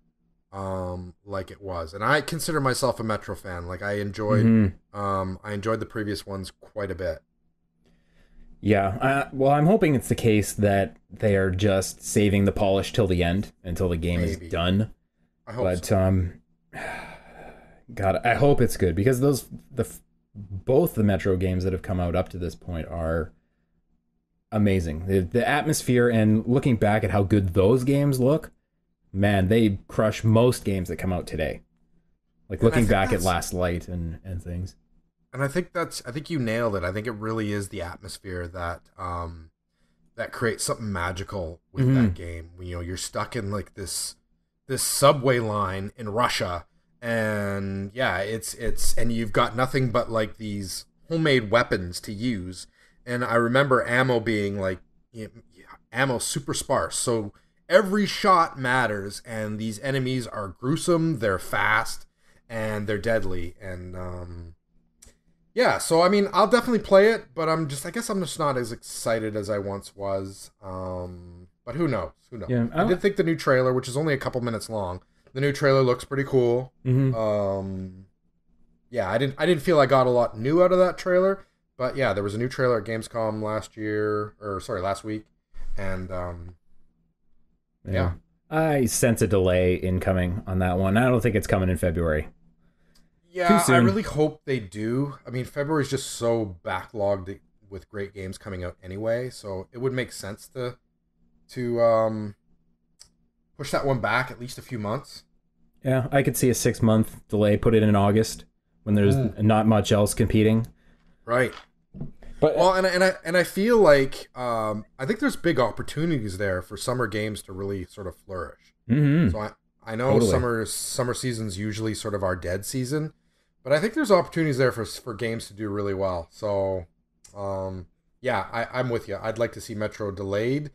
like it was. And I consider myself a Metro fan. Like I enjoyed the previous ones quite a bit. Yeah, well, I'm hoping it's the case that they are just saving the polish till the end, until the game is done. I hope God, I hope it's good, because both the Metro games that have come out up to this point are amazing. The atmosphere, and looking back at how good those games look, man, they crush most games that come out today. Like looking back at Last Light and things. And I think you nailed it. I think it really is the atmosphere that creates something magical with that game. You're stuck in like this subway line in Russia, and yeah, and you've got nothing but like these homemade weapons to use. And I remember ammo being like ammo super sparse, so every shot matters. And these enemies are gruesome, they're fast, and they're deadly. And yeah, so I mean, I'll definitely play it, but I guess I'm just not as excited as I once was. But who knows? Yeah, I did think the new trailer, which is only a couple minutes long, the new trailer looks pretty cool. Mm-hmm. Yeah, I didn't feel I got a lot new out of that trailer, but yeah, there was a new trailer at Gamescom last week, and yeah. I sense a delay incoming on that one. I don't think it's coming in February. Yeah, I really hope they do. I mean, February is just so backlogged with great games coming out anyway, so it would make sense to push that one back at least a few months. Yeah, I could see a 6-month delay. Put it in August when there's not much else competing. Right. But well, and I feel like I think there's big opportunities there for summer games to really sort of flourish. Mm-hmm. So I know summer season's usually sort of our dead season, but I think there's opportunities there for games to do really well. So yeah, I'm with you. I'd like to see Metro delayed,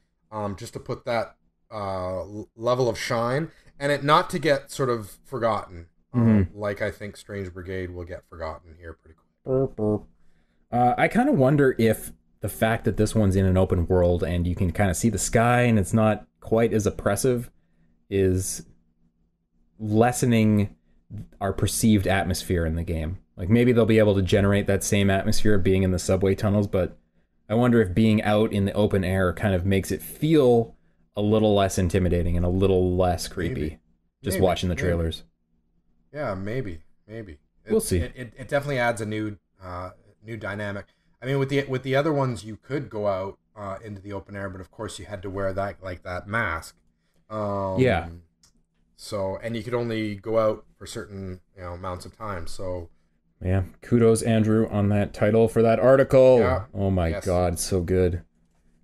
just to put that level of shine, and it not to get sort of forgotten, like I think Strange Brigade will get forgotten here pretty quick. I kind of wonder if the fact that this one's in an open world and you can kind of see the sky and it's not quite as oppressive is lessening our perceived atmosphere in the game. Like maybe they'll be able to generate that same atmosphere of being in the subway tunnels, but I wonder if being out in the open air kind of makes it feel a little less intimidating and a little less creepy. Maybe. Watching the trailers. Yeah, maybe. We'll see. It definitely adds a new dynamic. I mean, with the other ones, you could go out into the open air, but of course you had to wear that mask. Yeah. So, and you could only go out for certain amounts of time. So, yeah, kudos Andrew on that title for that article. Yeah. Oh my God, so good.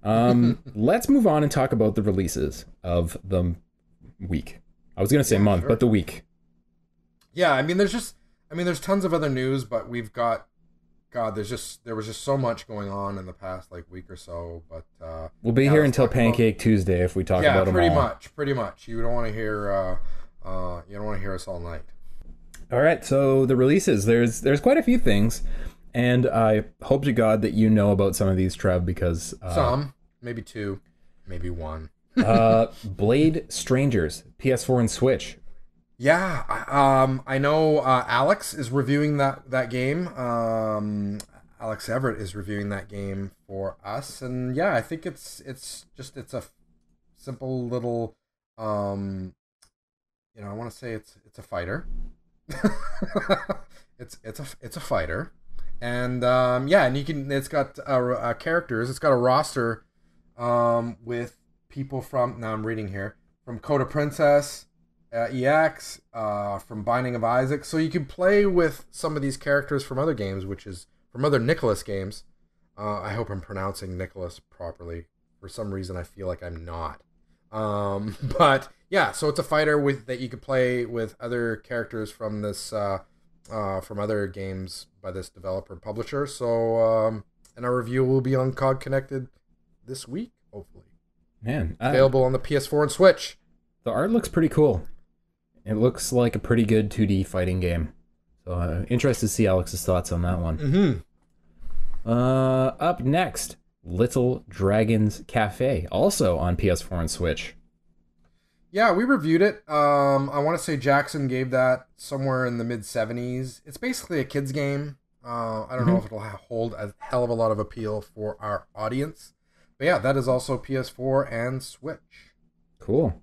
Let's move on and talk about the releases of the week. I was gonna say month, sure. But the week. Yeah, I mean, there's tons of other news, but we've got. God, there was just so much going on in the past week or so, but we'll be here until Pancake Tuesday if we talk about them all. Yeah, pretty much. You don't want to hear us all night. All right, so the releases, there's quite a few things, And I hope to God that you know about some of these, Trev, because... some. Maybe 2. Maybe 1. Blade Strangers, PS4 and Switch. Yeah, I know Alex is reviewing that game. Alex Everett is reviewing that game for us, and yeah, I think it's a simple little I want to say it's a fighter. it's a fighter, and and it's got characters. It's got a roster with people from, now I'm reading here, from Coda Princess, EX, from Binding of Isaac. So you can play with some of these characters from other games, which is from other Nicholas games. I hope I'm pronouncing Nicholas properly. For some reason, I feel like I'm not. But yeah, so it's a fighter that you can play with other characters from this from other games by this developer and publisher. So and our review will be on COGconnected this week, hopefully. Man, available on the PS4 and Switch. The art looks pretty cool. It looks like a pretty good 2D fighting game. So interested to see Alex's thoughts on that one. Mm-hmm. Up next, Little Dragons Cafe, also on PS4 and Switch. Yeah, we reviewed it. I want to say Jackson gave that somewhere in the mid-70s. It's basically a kid's game. I don't know if it'll hold a hell of a lot of appeal for our audience. But yeah, that is also PS4 and Switch. Cool.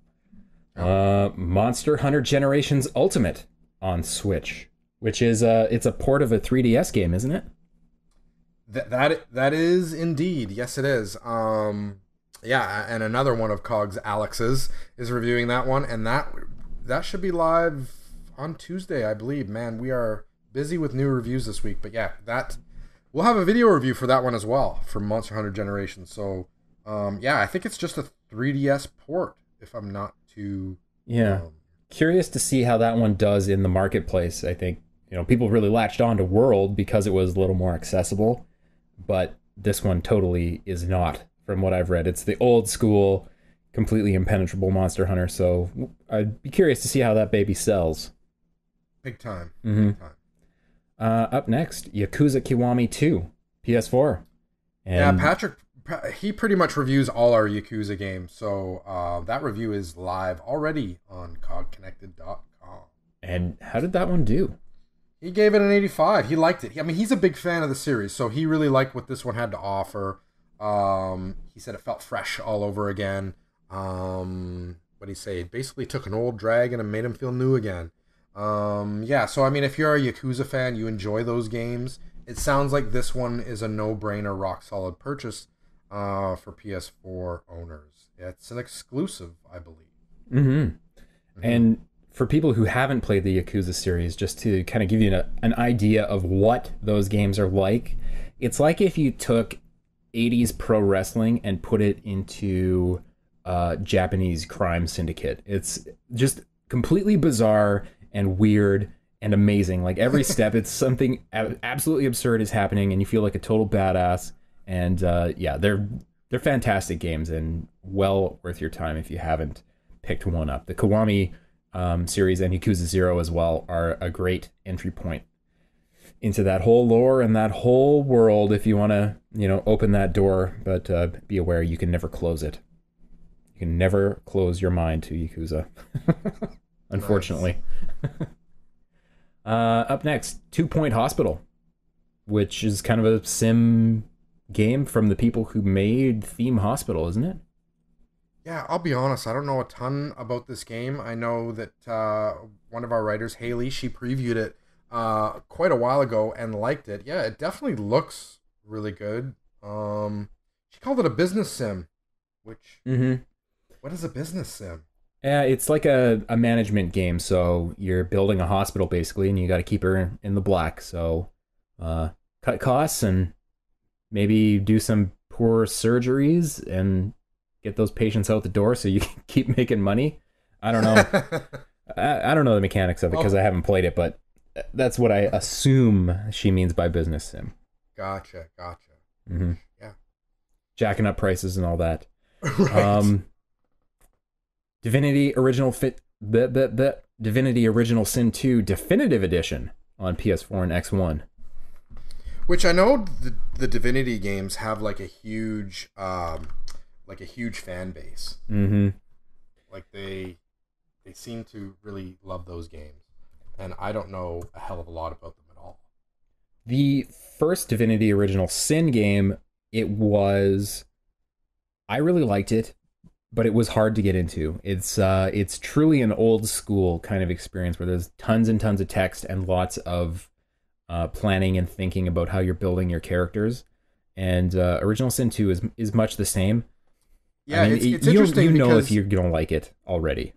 Monster Hunter Generations Ultimate on Switch, which is it's a port of a 3DS game, isn't it? That is indeed. Yes, it is. Yeah, and another one of COG's Alex's is reviewing that one, and that should be live on Tuesday, I believe. Man, we are busy with new reviews this week, but yeah, we'll have a video review for that one as well, for Monster Hunter Generations. So, yeah, I think it's just a 3DS port, if I'm not too... Yeah. Curious to see how that one does in the marketplace. I think, people really latched on to World because it was a little more accessible, but this one totally is not, from what I've read. It's the old school, completely impenetrable Monster Hunter, so I'd be curious to see how that baby sells. Big time. Mm-hmm. Big time. Up next, Yakuza Kiwami 2, PS4. And yeah, Patrick, he pretty much reviews all our Yakuza games, so that review is live already on COGconnected.com. And how did that one do? He gave it an 85. He liked it. I mean, he's a big fan of the series, so he really liked what this one had to offer. He said it felt fresh all over again. What did he say? It basically took an old dragon and made him feel new again. Yeah, so I mean, if you're a Yakuza fan, you enjoy those games. It sounds like this one is a no-brainer, rock-solid purchase for PS4 owners. It's an exclusive, I believe. Mm-hmm. And for people who haven't played the Yakuza series, just to kind of give you an idea of what those games are like, it's like if you took 80s pro wrestling and put it into Japanese crime syndicate. It's just completely bizarre and weird and amazing. Like every step, it's something absolutely absurd is happening, and you feel like a total badass. And yeah, they're fantastic games and well worth your time if you haven't picked one up. The Kiwami series and Yakuza 0 as well are a great entry point into that whole lore and that whole world if you want to, open that door, but be aware you can never close it. You can never close your mind to Yakuza. Unfortunately. Up next, 2 Point Hospital, which is kind of a sim game from the people who made Theme Hospital, isn't it? Yeah, I'll be honest, I don't know a ton about this game. I know that one of our writers, Haley, she previewed it quite a while ago and liked it. Yeah, it definitely looks really good. She called it a business sim, which... What is a business sim? Yeah, it's like a management game. So you're building a hospital basically, and you got to keep her in the black. So cut costs and maybe do some poor surgeries and get those patients out the door so you can keep making money. I don't know. I don't know the mechanics of it because I haven't played it, but that's what I assume she means by business sim. Gotcha. Mm-hmm. Yeah. Jacking up prices and all that. Right. Divinity Original Divinity Original Sin 2 Definitive Edition on PS4 and X1. Which I know the Divinity games have like a huge fan base. Mm-hmm. Like they seem to really love those games, and I don't know a hell of a lot about them at all. The first Divinity Original Sin game, I really liked it, but it was hard to get into. It's truly an old school kind of experience where there's tons and tons of text and lots of planning and thinking about how you're building your characters. And Original Sin 2 is much the same. Yeah, I mean, it's interesting. You know if you're gonna like it already.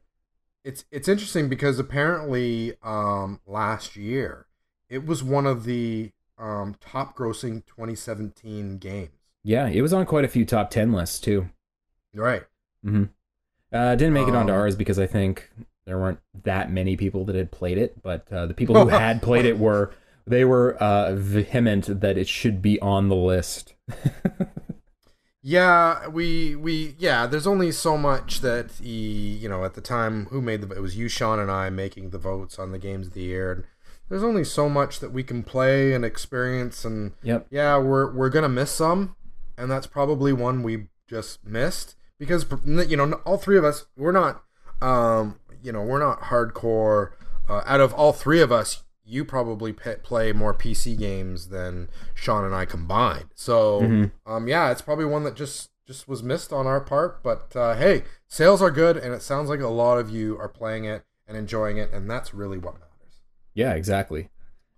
It's interesting because apparently last year it was one of the top grossing 2017 games. Yeah, it was on quite a few top 10 lists too. Right. Mm-hmm. Didn't make it onto ours because I think there weren't that many people that had played it, but the people who had played it were vehement that it should be on the list. Yeah, there's only so much that at the time, it was you, Sean, and I making the votes on the games of the year. And there's only so much that we can play and experience, and yep. Yeah, we're gonna miss some, and that's probably one we just missed because all three of us, we're not hardcore. Out of all three of us, you probably play more PC games than Sean and I combined. So, yeah, it's probably one that just was missed on our part. But hey, sales are good, and it sounds like a lot of you are playing it and enjoying it, and that's really what matters. Yeah, exactly.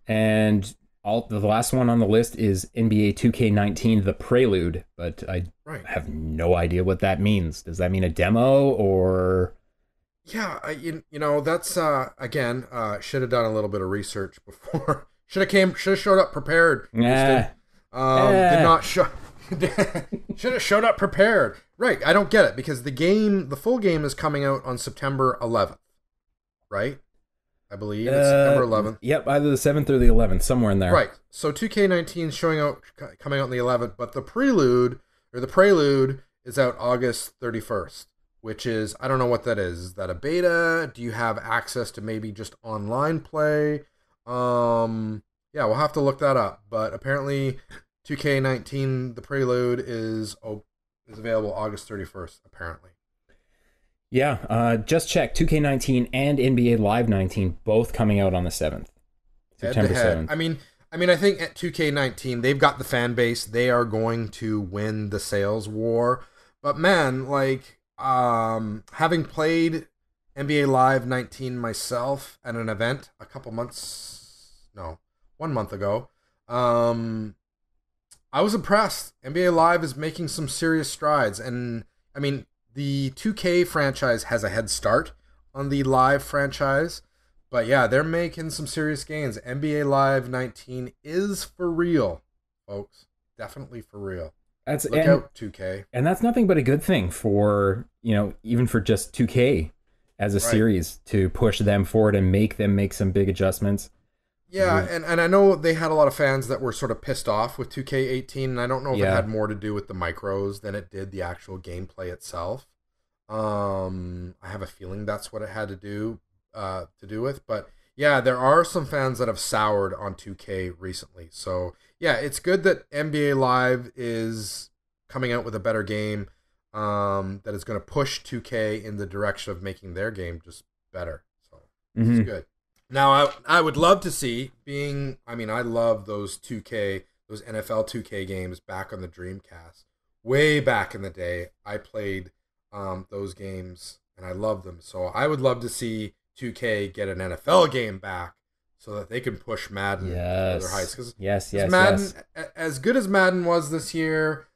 And the last one on the list is NBA 2K19, the Prelude, but I have no idea what that means. Does that mean a demo or... Yeah, that's again. Should have done a little bit of research before. Should have showed up prepared. Did not show. Should have showed up prepared. Right, I don't get it because the full game is coming out on September 11th. Right, I believe it's September 11th. Yep, either the 7th or the 11th, somewhere in there. Right. So 2K19 is coming out on the 11th, but the Prelude is out August 31st. Which is, I don't know what that is. Is that a beta? Do you have access to maybe just online play? Yeah, we'll have to look that up. But apparently 2K19, the Prelude, is available August 31st, apparently. Yeah, just check. 2K19 and NBA Live 19 both coming out on the 7th. September 7th. I mean, I think at 2K19, they've got the fan base. They are going to win the sales war. But man, having played NBA Live 19 myself at an event 1 month ago, I was impressed. NBA Live is making some serious strides. And, I mean, the 2K franchise has a head start on the Live franchise. But, yeah, they're making some serious gains. NBA Live 19 is for real, folks. Definitely for real. Look out, 2K. And that's nothing but a good thing for, even for just 2K as a series to push them forward and make them make some big adjustments. Yeah, and I know they had a lot of fans that were sort of pissed off with 2K18, and I don't know if it had more to do with the micros than it did the actual gameplay itself. I have a feeling that's what it had to do with, but yeah, there are some fans that have soured on 2K recently. So yeah, it's good that NBA Live is coming out with a better game that is going to push 2K in the direction of making their game just better. So it's good. Now I would love to see I love those NFL 2K games back on the Dreamcast. Way back in the day, I played those games and I loved them. So I would love to see 2K get an NFL game back so that they can push Madden to their heights. Yes. Madden, as good as Madden was this year,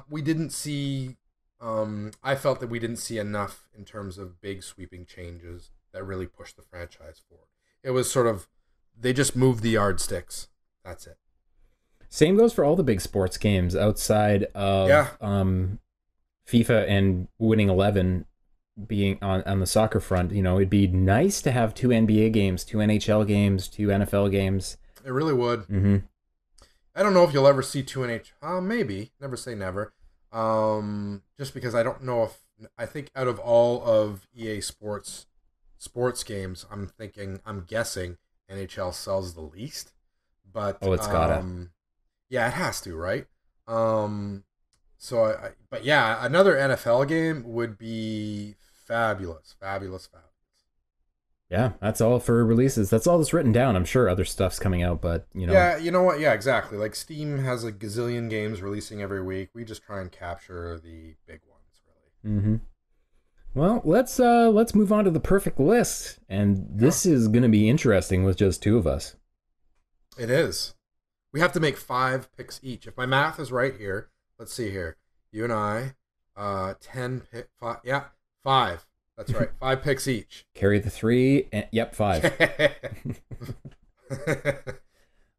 we didn't see. I felt that we didn't see enough in terms of big sweeping changes that really pushed the franchise forward. It was sort of they just moved the yardsticks. That's it. Same goes for all the big sports games outside of FIFA and Winning 11. Being on the soccer front, it'd be nice to have 2 NBA games, 2 NHL games, 2 NFL games. It really would. Mm-hmm. I don't know if you'll ever see 2 NHL. Maybe. Never say never. Just because I don't know if... I think out of all of EA Sports games, I'm guessing NHL sells the least. But it's gotta. Yeah, it has to, right? But yeah, another NFL game would be fabulous, fabulous, fabulous. Yeah, that's all for releases. That's all that's written down. I'm sure other stuff's coming out, but you know. Yeah, you know what? Yeah, exactly. Like Steam has a gazillion games releasing every week. We just try and capture the big ones, really. Mm-hmm. Well, let's move on to the perfect list, and this is going to be interesting with just two of us. It is. We have to make 5 picks each. If my math is right here, let's see here. You and I, 10 pick 5. Yeah, 5. That's right. 5 picks each. Carry the 3. And, yep, 5.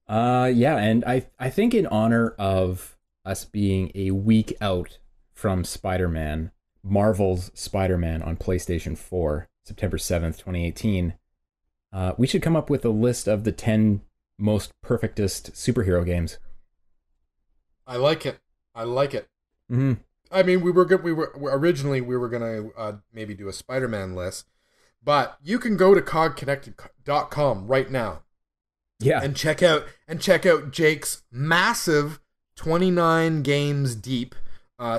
Yeah, and I think in honor of us being a week out from Spider-Man, Marvel's Spider-Man on PlayStation 4, September 7th, 2018, we should come up with a list of the 10 most perfectest superhero games. I like it. I like it. Mm-hmm. I mean, we were originally gonna maybe do a Spider-Man list, but you can go to COGconnected.com right now, and check out Jake's massive 29 games deep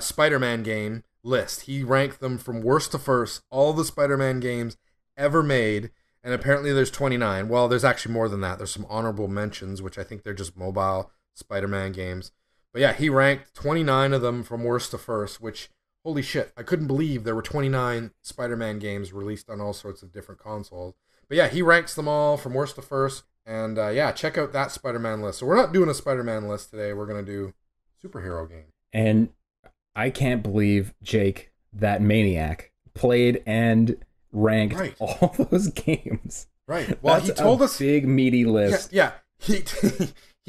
Spider-Man game list. He ranked them from worst to first, all the Spider-Man games ever made, and apparently there's 29. Well, there's actually more than that. There's some honorable mentions, which I think they're just mobile Spider-Man games. But yeah, he ranked 29 of them from worst to first, which, holy shit, I couldn't believe there were 29 Spider-Man games released on all sorts of different consoles. But yeah, he ranks them all from worst to first. And yeah, check out that Spider-Man list. So we're not doing a Spider-Man list today. We're going to do superhero games. And I can't believe, Jake, that maniac played and ranked all those games. Right. Well, he told us big meaty list. Yeah. He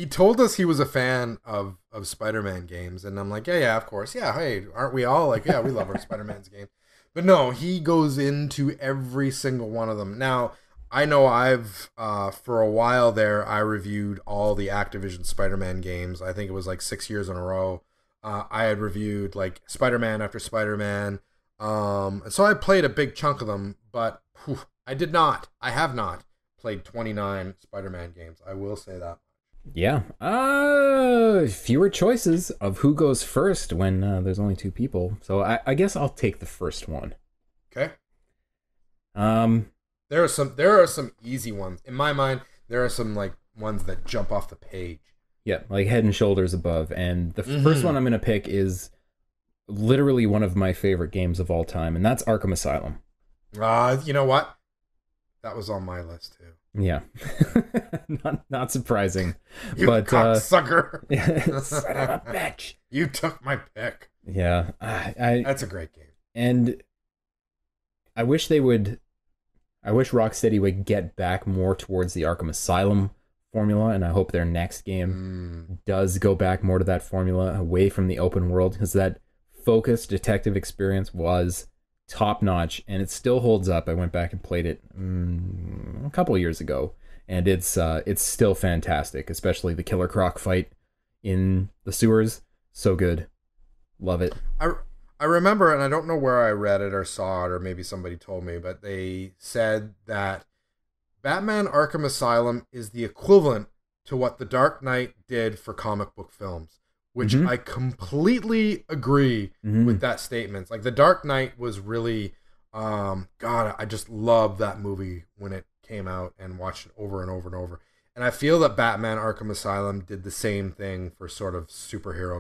told us he was a fan of Spider-Man games, and I'm like, yeah, of course. Yeah, hey, aren't we all? Like, yeah, we love our Spider-Man's game. But no, he goes into every single one of them. Now, I know I've, for a while there, I reviewed all the Activision Spider-Man games. I think it was like 6 years in a row. I had reviewed like Spider-Man after Spider-Man. So I played a big chunk of them, but I have not played 29 Spider-Man games. I will say that. Yeah. Fewer choices of who goes first when there's only 2 people. So I guess I'll take the first one. Okay. There are some easy ones. In my mind, there are some like ones that jump off the page. Yeah, like head and shoulders above. And the first one I'm going to pick is literally one of my favorite games of all time, and that's Arkham Asylum. You know what? That was on my list too. Yeah. not surprising. You cocksucker. Son of a bitch. You took my pick. Yeah. That's a great game. And I wish Rocksteady would get back more towards the Arkham Asylum formula, and I hope their next game does go back more to that formula, away from the open world, because that focused detective experience was top notch, and it still holds up. I went back and played it a couple of years ago, and it's still fantastic, especially the Killer Croc fight in the sewers. So good. Love it. I remember, and I don't know where I read it or saw it, or maybe somebody told me, but they said that Batman Arkham Asylum is the equivalent to what The Dark Knight did for comic book films, which I completely agree with that statement. Like, The Dark Knight was really, God, I just loved that movie when it came out and watched it over and over and over. And I feel that Batman Arkham Asylum did the same thing for sort of superhero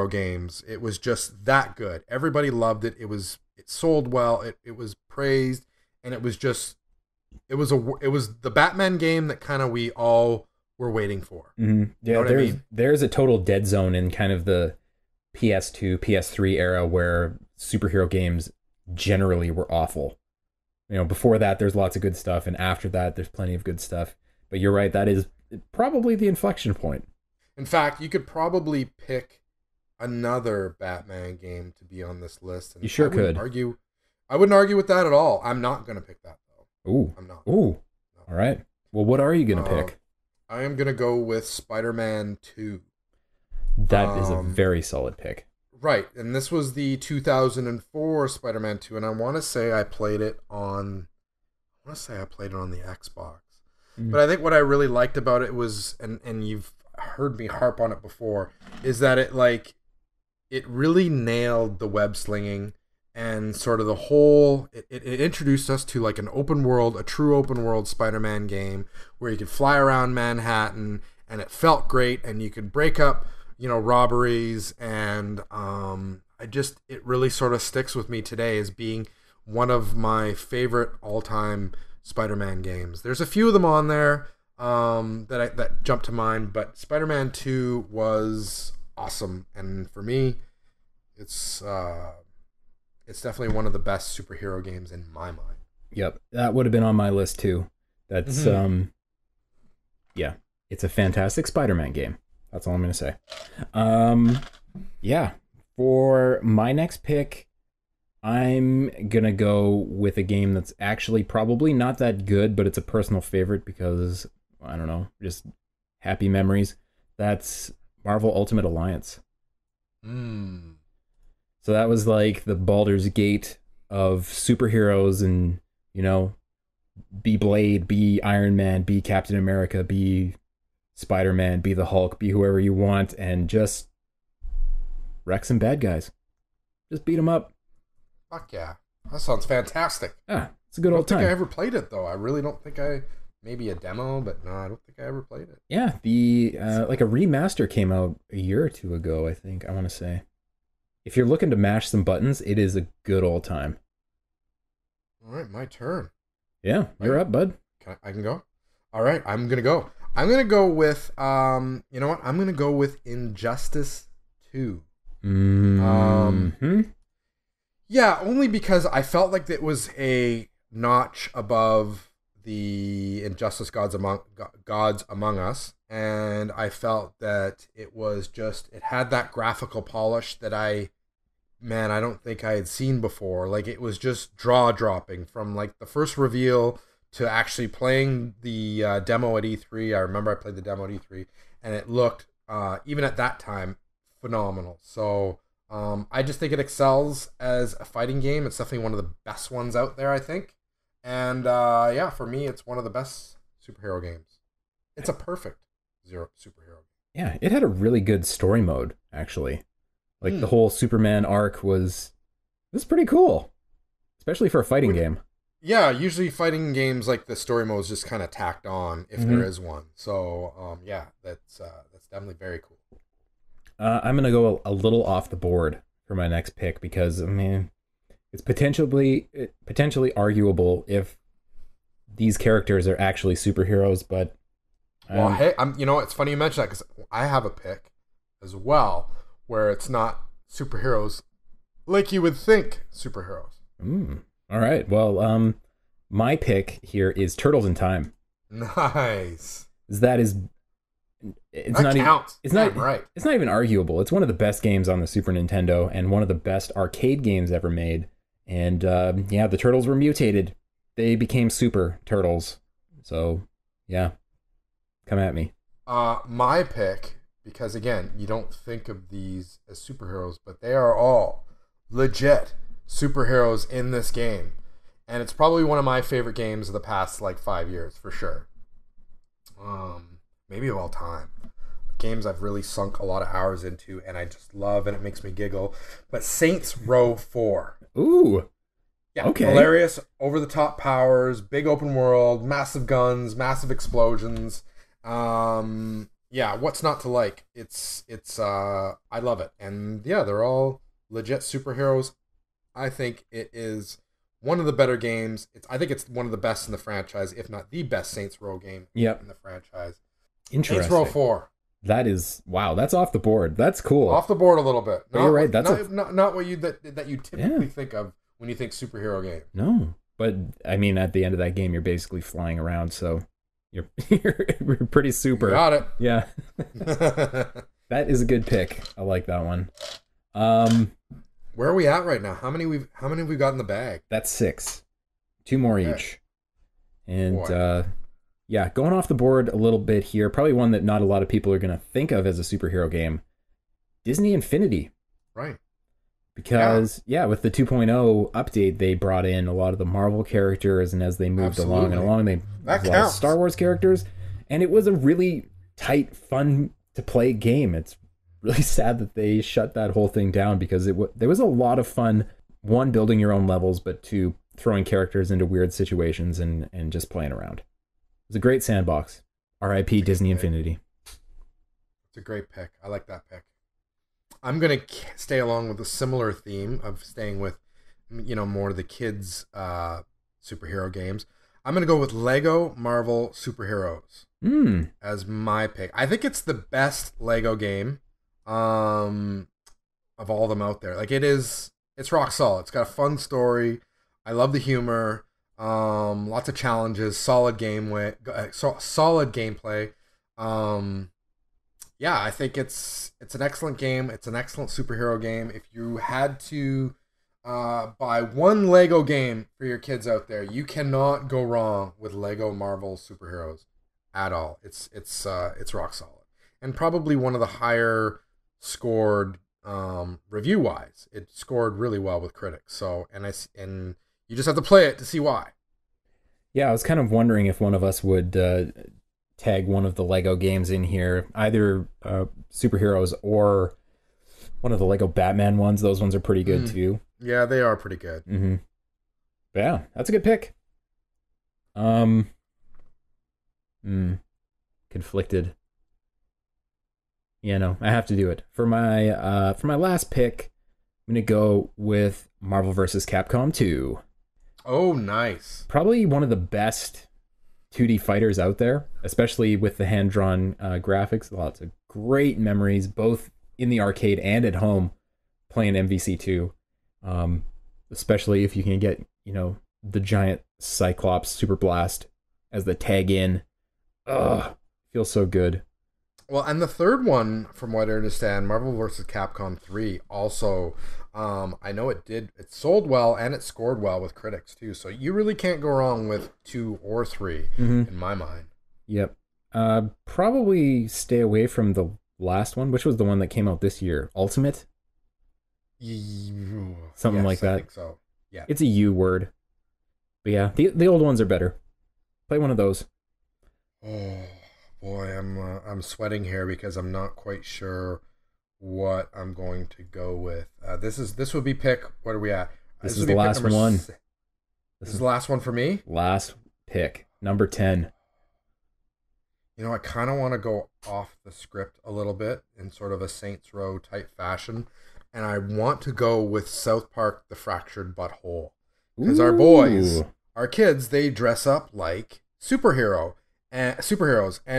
games. It was just that good. Everybody loved it. It sold well. It was praised, and it was the Batman game that kind of we all were waiting for. Mm-hmm. Yeah, there's a total dead zone in kind of the PS2, PS3 era where superhero games generally were awful. Before that, there's lots of good stuff, and after that, there's plenty of good stuff. But you're right, that is probably the inflection point. In fact, you could probably pick another Batman game to be on this list. And you sure could. I wouldn't argue with that at all. I'm not going to pick that, though. Ooh. I'm not. Ooh. No. All right. Well, what are you going to pick? I am going to go with Spider-Man 2. That is a very solid pick. Right. And this was the 2004 Spider-Man 2. And I want to say I played it on the Xbox. But I think what I really liked about it was, and you've heard me harp on it before, is that it really nailed the web slinging and sort of the whole. It introduced us to like a true open world Spider-Man game where you could fly around Manhattan, and it felt great, and you could break up, robberies, and it really sort of sticks with me today as being one of my favorite all-time Spider-Man games. There's a few of them on there that jump to mind, but Spider-Man 2 was awesome, and for me, it's definitely one of the best superhero games in my mind. Yep, that would have been on my list too. That's yeah, it's a fantastic Spider-Man game. That's all I'm gonna say. Yeah, for my next pick, I'm gonna go with a game that's actually probably not that good, but it's a personal favorite because, I don't know, just happy memories. That's Marvel Ultimate Alliance. So that was like the Baldur's Gate of superheroes, and, be Blade, be Iron Man, be Captain America, be Spider-Man, be the Hulk, be whoever you want, and just wreck some bad guys. Just beat them up. Fuck yeah. That sounds fantastic. Yeah, it's a good old time. I don't think I ever played it, though. I really don't think maybe a demo, but no, I don't think I ever played it. Yeah, the like a remaster came out a year or two ago, I think, I want to say. If you're looking to mash some buttons, it is a good old time. All right, my turn. Yeah, you're up, bud. I can go? All right, I'm going to go. I'm going to go with, you know what? I'm going to go with Injustice 2. Yeah, only because I felt like it was a notch above the Injustice Gods Among Us, and I felt that it had that graphical polish that I don't think I had seen before. Like, it was just jaw-dropping from like the first reveal to actually playing the demo at E3. I remember I played the demo at E3, and it looked, even at that time, phenomenal. So I just think it excels as a fighting game. It's definitely one of the best ones out there, I think. And yeah, for me, it's one of the best superhero games. It's a perfect superhero. Yeah, it had a really good story mode, actually. Like the whole Superman arc was pretty cool, especially for a fighting game. Yeah, usually fighting games, like the story mode is just kind of tacked on if there is one. So yeah, that's definitely very cool. I'm gonna go a little off the board for my next pick because, I mean, it's potentially arguable if these characters are actually superheroes. But well, hey, it's funny you mention that because I have a pick as well where it's not superheroes like you would think superheroes. All right. Well, my pick here is Turtles in Time. Nice. It's not even arguable. It's one of the best games on the Super Nintendo and one of the best arcade games ever made. And yeah, the turtles were mutated. They became super turtles. So yeah, come at me. My pick, because again, you don't think of these as superheroes, but they are all legit superheroes in this game. And it's probably one of my favorite games of the past, 5 years, for sure. Maybe of all time. Games I've really sunk a lot of hours into, and I just love, and it makes me giggle. But Saints Row 4. Ooh. Yeah, okay. Hilarious, over-the-top powers, big open world, massive guns, massive explosions. Yeah, what's not to like? It's I love it. And yeah, they're all legit superheroes. I think it is one of the better games. I think it's one of the best in the franchise, if not the best Saints Row game in the franchise. Interesting. Saints Row 4. That is, wow, that's off the board. That's cool. Off the board a little bit. But you're right. Not what you typically think of when you think superhero game. No, but I mean, at the end of that game, you're basically flying around, so you're pretty super. You got it. Yeah. That is a good pick. I like that one. Where are we at right now? How many have we got in the bag? That's 6. 2 more each. And yeah, going off the board a little bit here. Probably one that not a lot of people are going to think of as a superhero game. Disney Infinity. Right. Because, with the 2.0 update, they brought in a lot of the Marvel characters, and as they moved along, they brought a lot of Star Wars characters. And it was a really tight, fun to play a game. It's really sad that they shut that whole thing down because there was a lot of fun. One, building your own levels, but two, throwing characters into weird situations and just playing around. It was a great sandbox. R.I.P. Disney Infinity. It's a great pick. I like that pick. I'm going to stay along with a similar theme of staying with, more of the kids' superhero games. I'm going to go with Lego Marvel Superheroes as my pick. I think it's the best Lego game of all of them out there. Like, it's rock solid. It's got a fun story. I love the humor. Lots of challenges. Solid gameplay. Yeah, I think it's an excellent game. It's an excellent superhero game. If you had to buy one Lego game for your kids out there, you cannot go wrong with Lego Marvel Superheroes at all. It's rock solid, and probably one of the higher scored review wise. It scored really well with critics. So and you just have to play it to see why. Yeah, I was kind of wondering if one of us would tag one of the Lego games in here, either superheroes or one of the Lego Batman ones. Those ones are pretty good too. Yeah, they are pretty good. Mm-hmm. But yeah, that's a good pick. Conflicted. Yeah, no, I have to do it. For my last pick, I'm gonna go with Marvel vs. Capcom 2. Oh, nice. Probably one of the best 2D fighters out there, especially with the hand-drawn graphics. Lots of great memories, both in the arcade and at home, playing MVC2. Especially if you can get, the giant Cyclops Super Blast as the tag in. Ugh, feels so good. Well, and the third one, from what I understand, Marvel vs. Capcom 3, also, I know it sold well and it scored well with critics too. So you really can't go wrong with 2 or 3 in my mind. Yep. Probably stay away from the last one, which was the one that came out this year. Ultimate? Something like that. I think so. Yeah. It's a U word. But yeah, the old ones are better. Play one of those. Oh boy, I'm sweating here because I'm not quite sure what I'm going to go with. This would be pick. What are we at? This is the last one. This is the last one for me. Last pick, number 10. I kind of want to go off the script a little bit in sort of a Saints Row type fashion, and I want to go with South Park: The Fractured Butthole, because our boys, our kids, they dress up like superheroes, and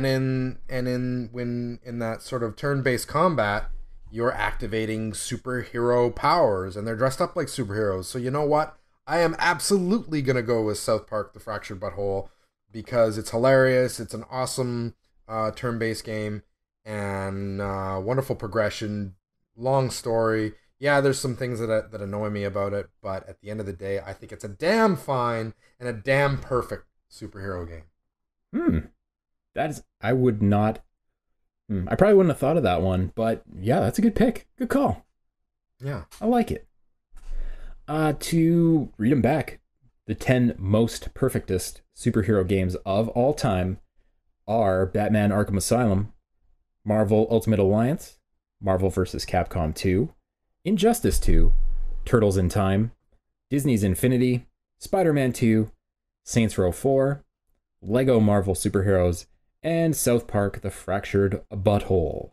in that sort of turn-based combat, you're activating superhero powers, and they're dressed up like superheroes. So you know what? I am absolutely gonna go with South Park: The Fractured Butthole because it's hilarious. It's an awesome turn-based game and wonderful progression, long story. Yeah, there's some things that annoy me about it, but at the end of the day, I think it's a damn fine and a damn perfect superhero game. I would not. I probably wouldn't have thought of that one, but yeah, that's a good pick. Good call. Yeah. I like it. To read them back, the 10 most perfectest superhero games of all time are Batman Arkham Asylum, Marvel Ultimate Alliance, Marvel vs. Capcom 2, Injustice 2, Turtles in Time, Disney's Infinity, Spider-Man 2, Saints Row 4, Lego Marvel Superheroes, and South Park: The Fractured Butthole.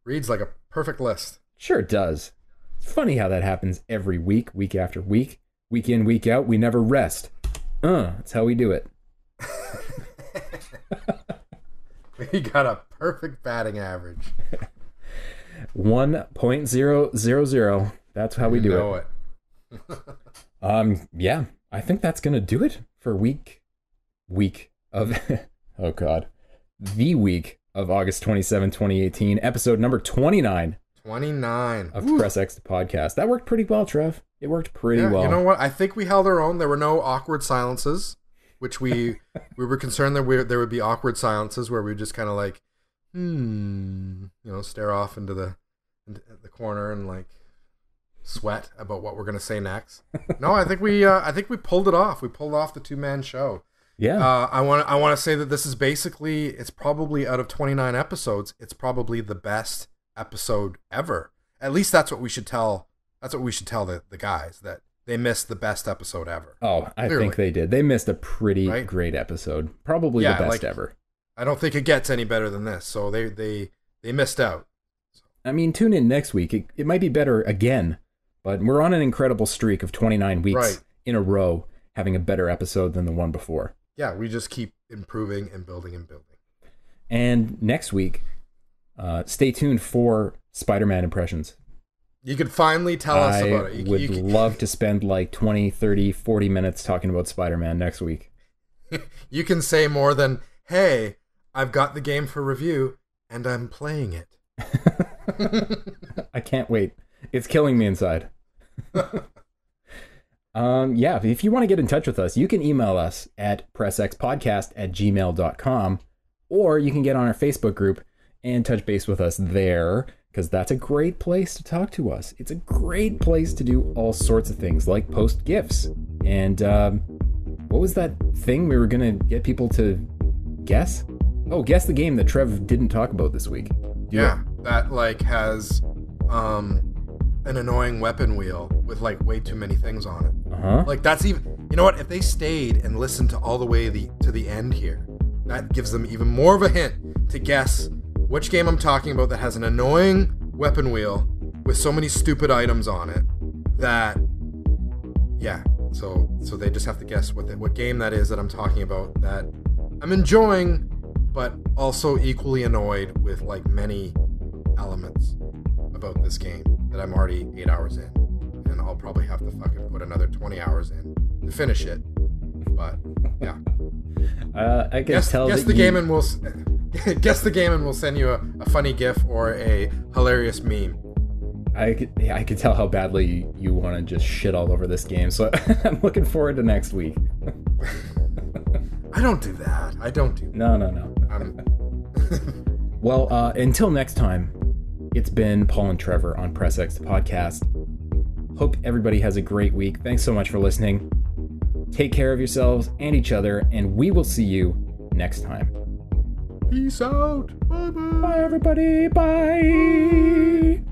Reads like a perfect list. Sure it does. It's funny how that happens every week, week after week. Week in, week out, we never rest. That's how we do it. We got a perfect batting average. 1.000. That's how we do it. Yeah, I think that's gonna do it for week of oh god, the week of August 27, 2018, episode number 29 of Press X the podcast. That worked pretty well, Trev. It worked pretty well. You know what? I think we held our own. There were no awkward silences, which we were concerned that there would be awkward silences where we just kind of like, stare off into the corner and like sweat about what we're gonna say next. No, I think we pulled it off. We pulled off the 2-man show. Yeah. I want to say that this is basically, it's probably out of 29 episodes, it's probably the best episode ever. At least that's what we should tell. That's what we should tell the guys, that they missed the best episode ever. Oh, I think they did. They missed a pretty great episode. Probably the best ever. I don't think it gets any better than this. So they missed out. I mean, tune in next week. It might be better again, but we're on an incredible streak of 29 weeks in a row having a better episode than the one before. Yeah, we just keep improving and building and building. And next week, stay tuned for Spider-Man impressions. You could finally tell us about it. I would love to spend like 20, 30, 40 minutes talking about Spider-Man next week. You can say more than, hey, I've got the game for review and I'm playing it. I can't wait. It's killing me inside. Yeah, if you want to get in touch with us, you can email us at pressxpodcast@gmail.com, or you can get on our Facebook group and touch base with us there, because that's a great place to talk to us. It's a great place to do all sorts of things, like post GIFs. And what was that thing we were going to get people to guess? Oh, guess the game that Trev didn't talk about this week. That like has an annoying weapon wheel with like way too many things on it. Like that's even, you know what? If they stayed and listened to all the way to the end here, that gives them even more of a hint to guess which game I'm talking about that has an annoying weapon wheel with so many stupid items on it that, yeah. So they just have to guess what game that is that I'm talking about that I'm enjoying, but also equally annoyed with like many elements about this game that I'm already 8 hours in, and I'll probably have to fucking put another 20 hours in to finish it. But yeah, I can tell. Guess the game and we'll send you a funny GIF or a hilarious meme. I could tell how badly you want to just shit all over this game, so I'm looking forward to next week. I don't do that. No. Well, until next time, it's been Paul and Trevor on Press X Podcast. Hope everybody has a great week. Thanks so much for listening. Take care of yourselves and each other, and we will see you next time. Peace out. Bye-bye. Bye, everybody. Bye.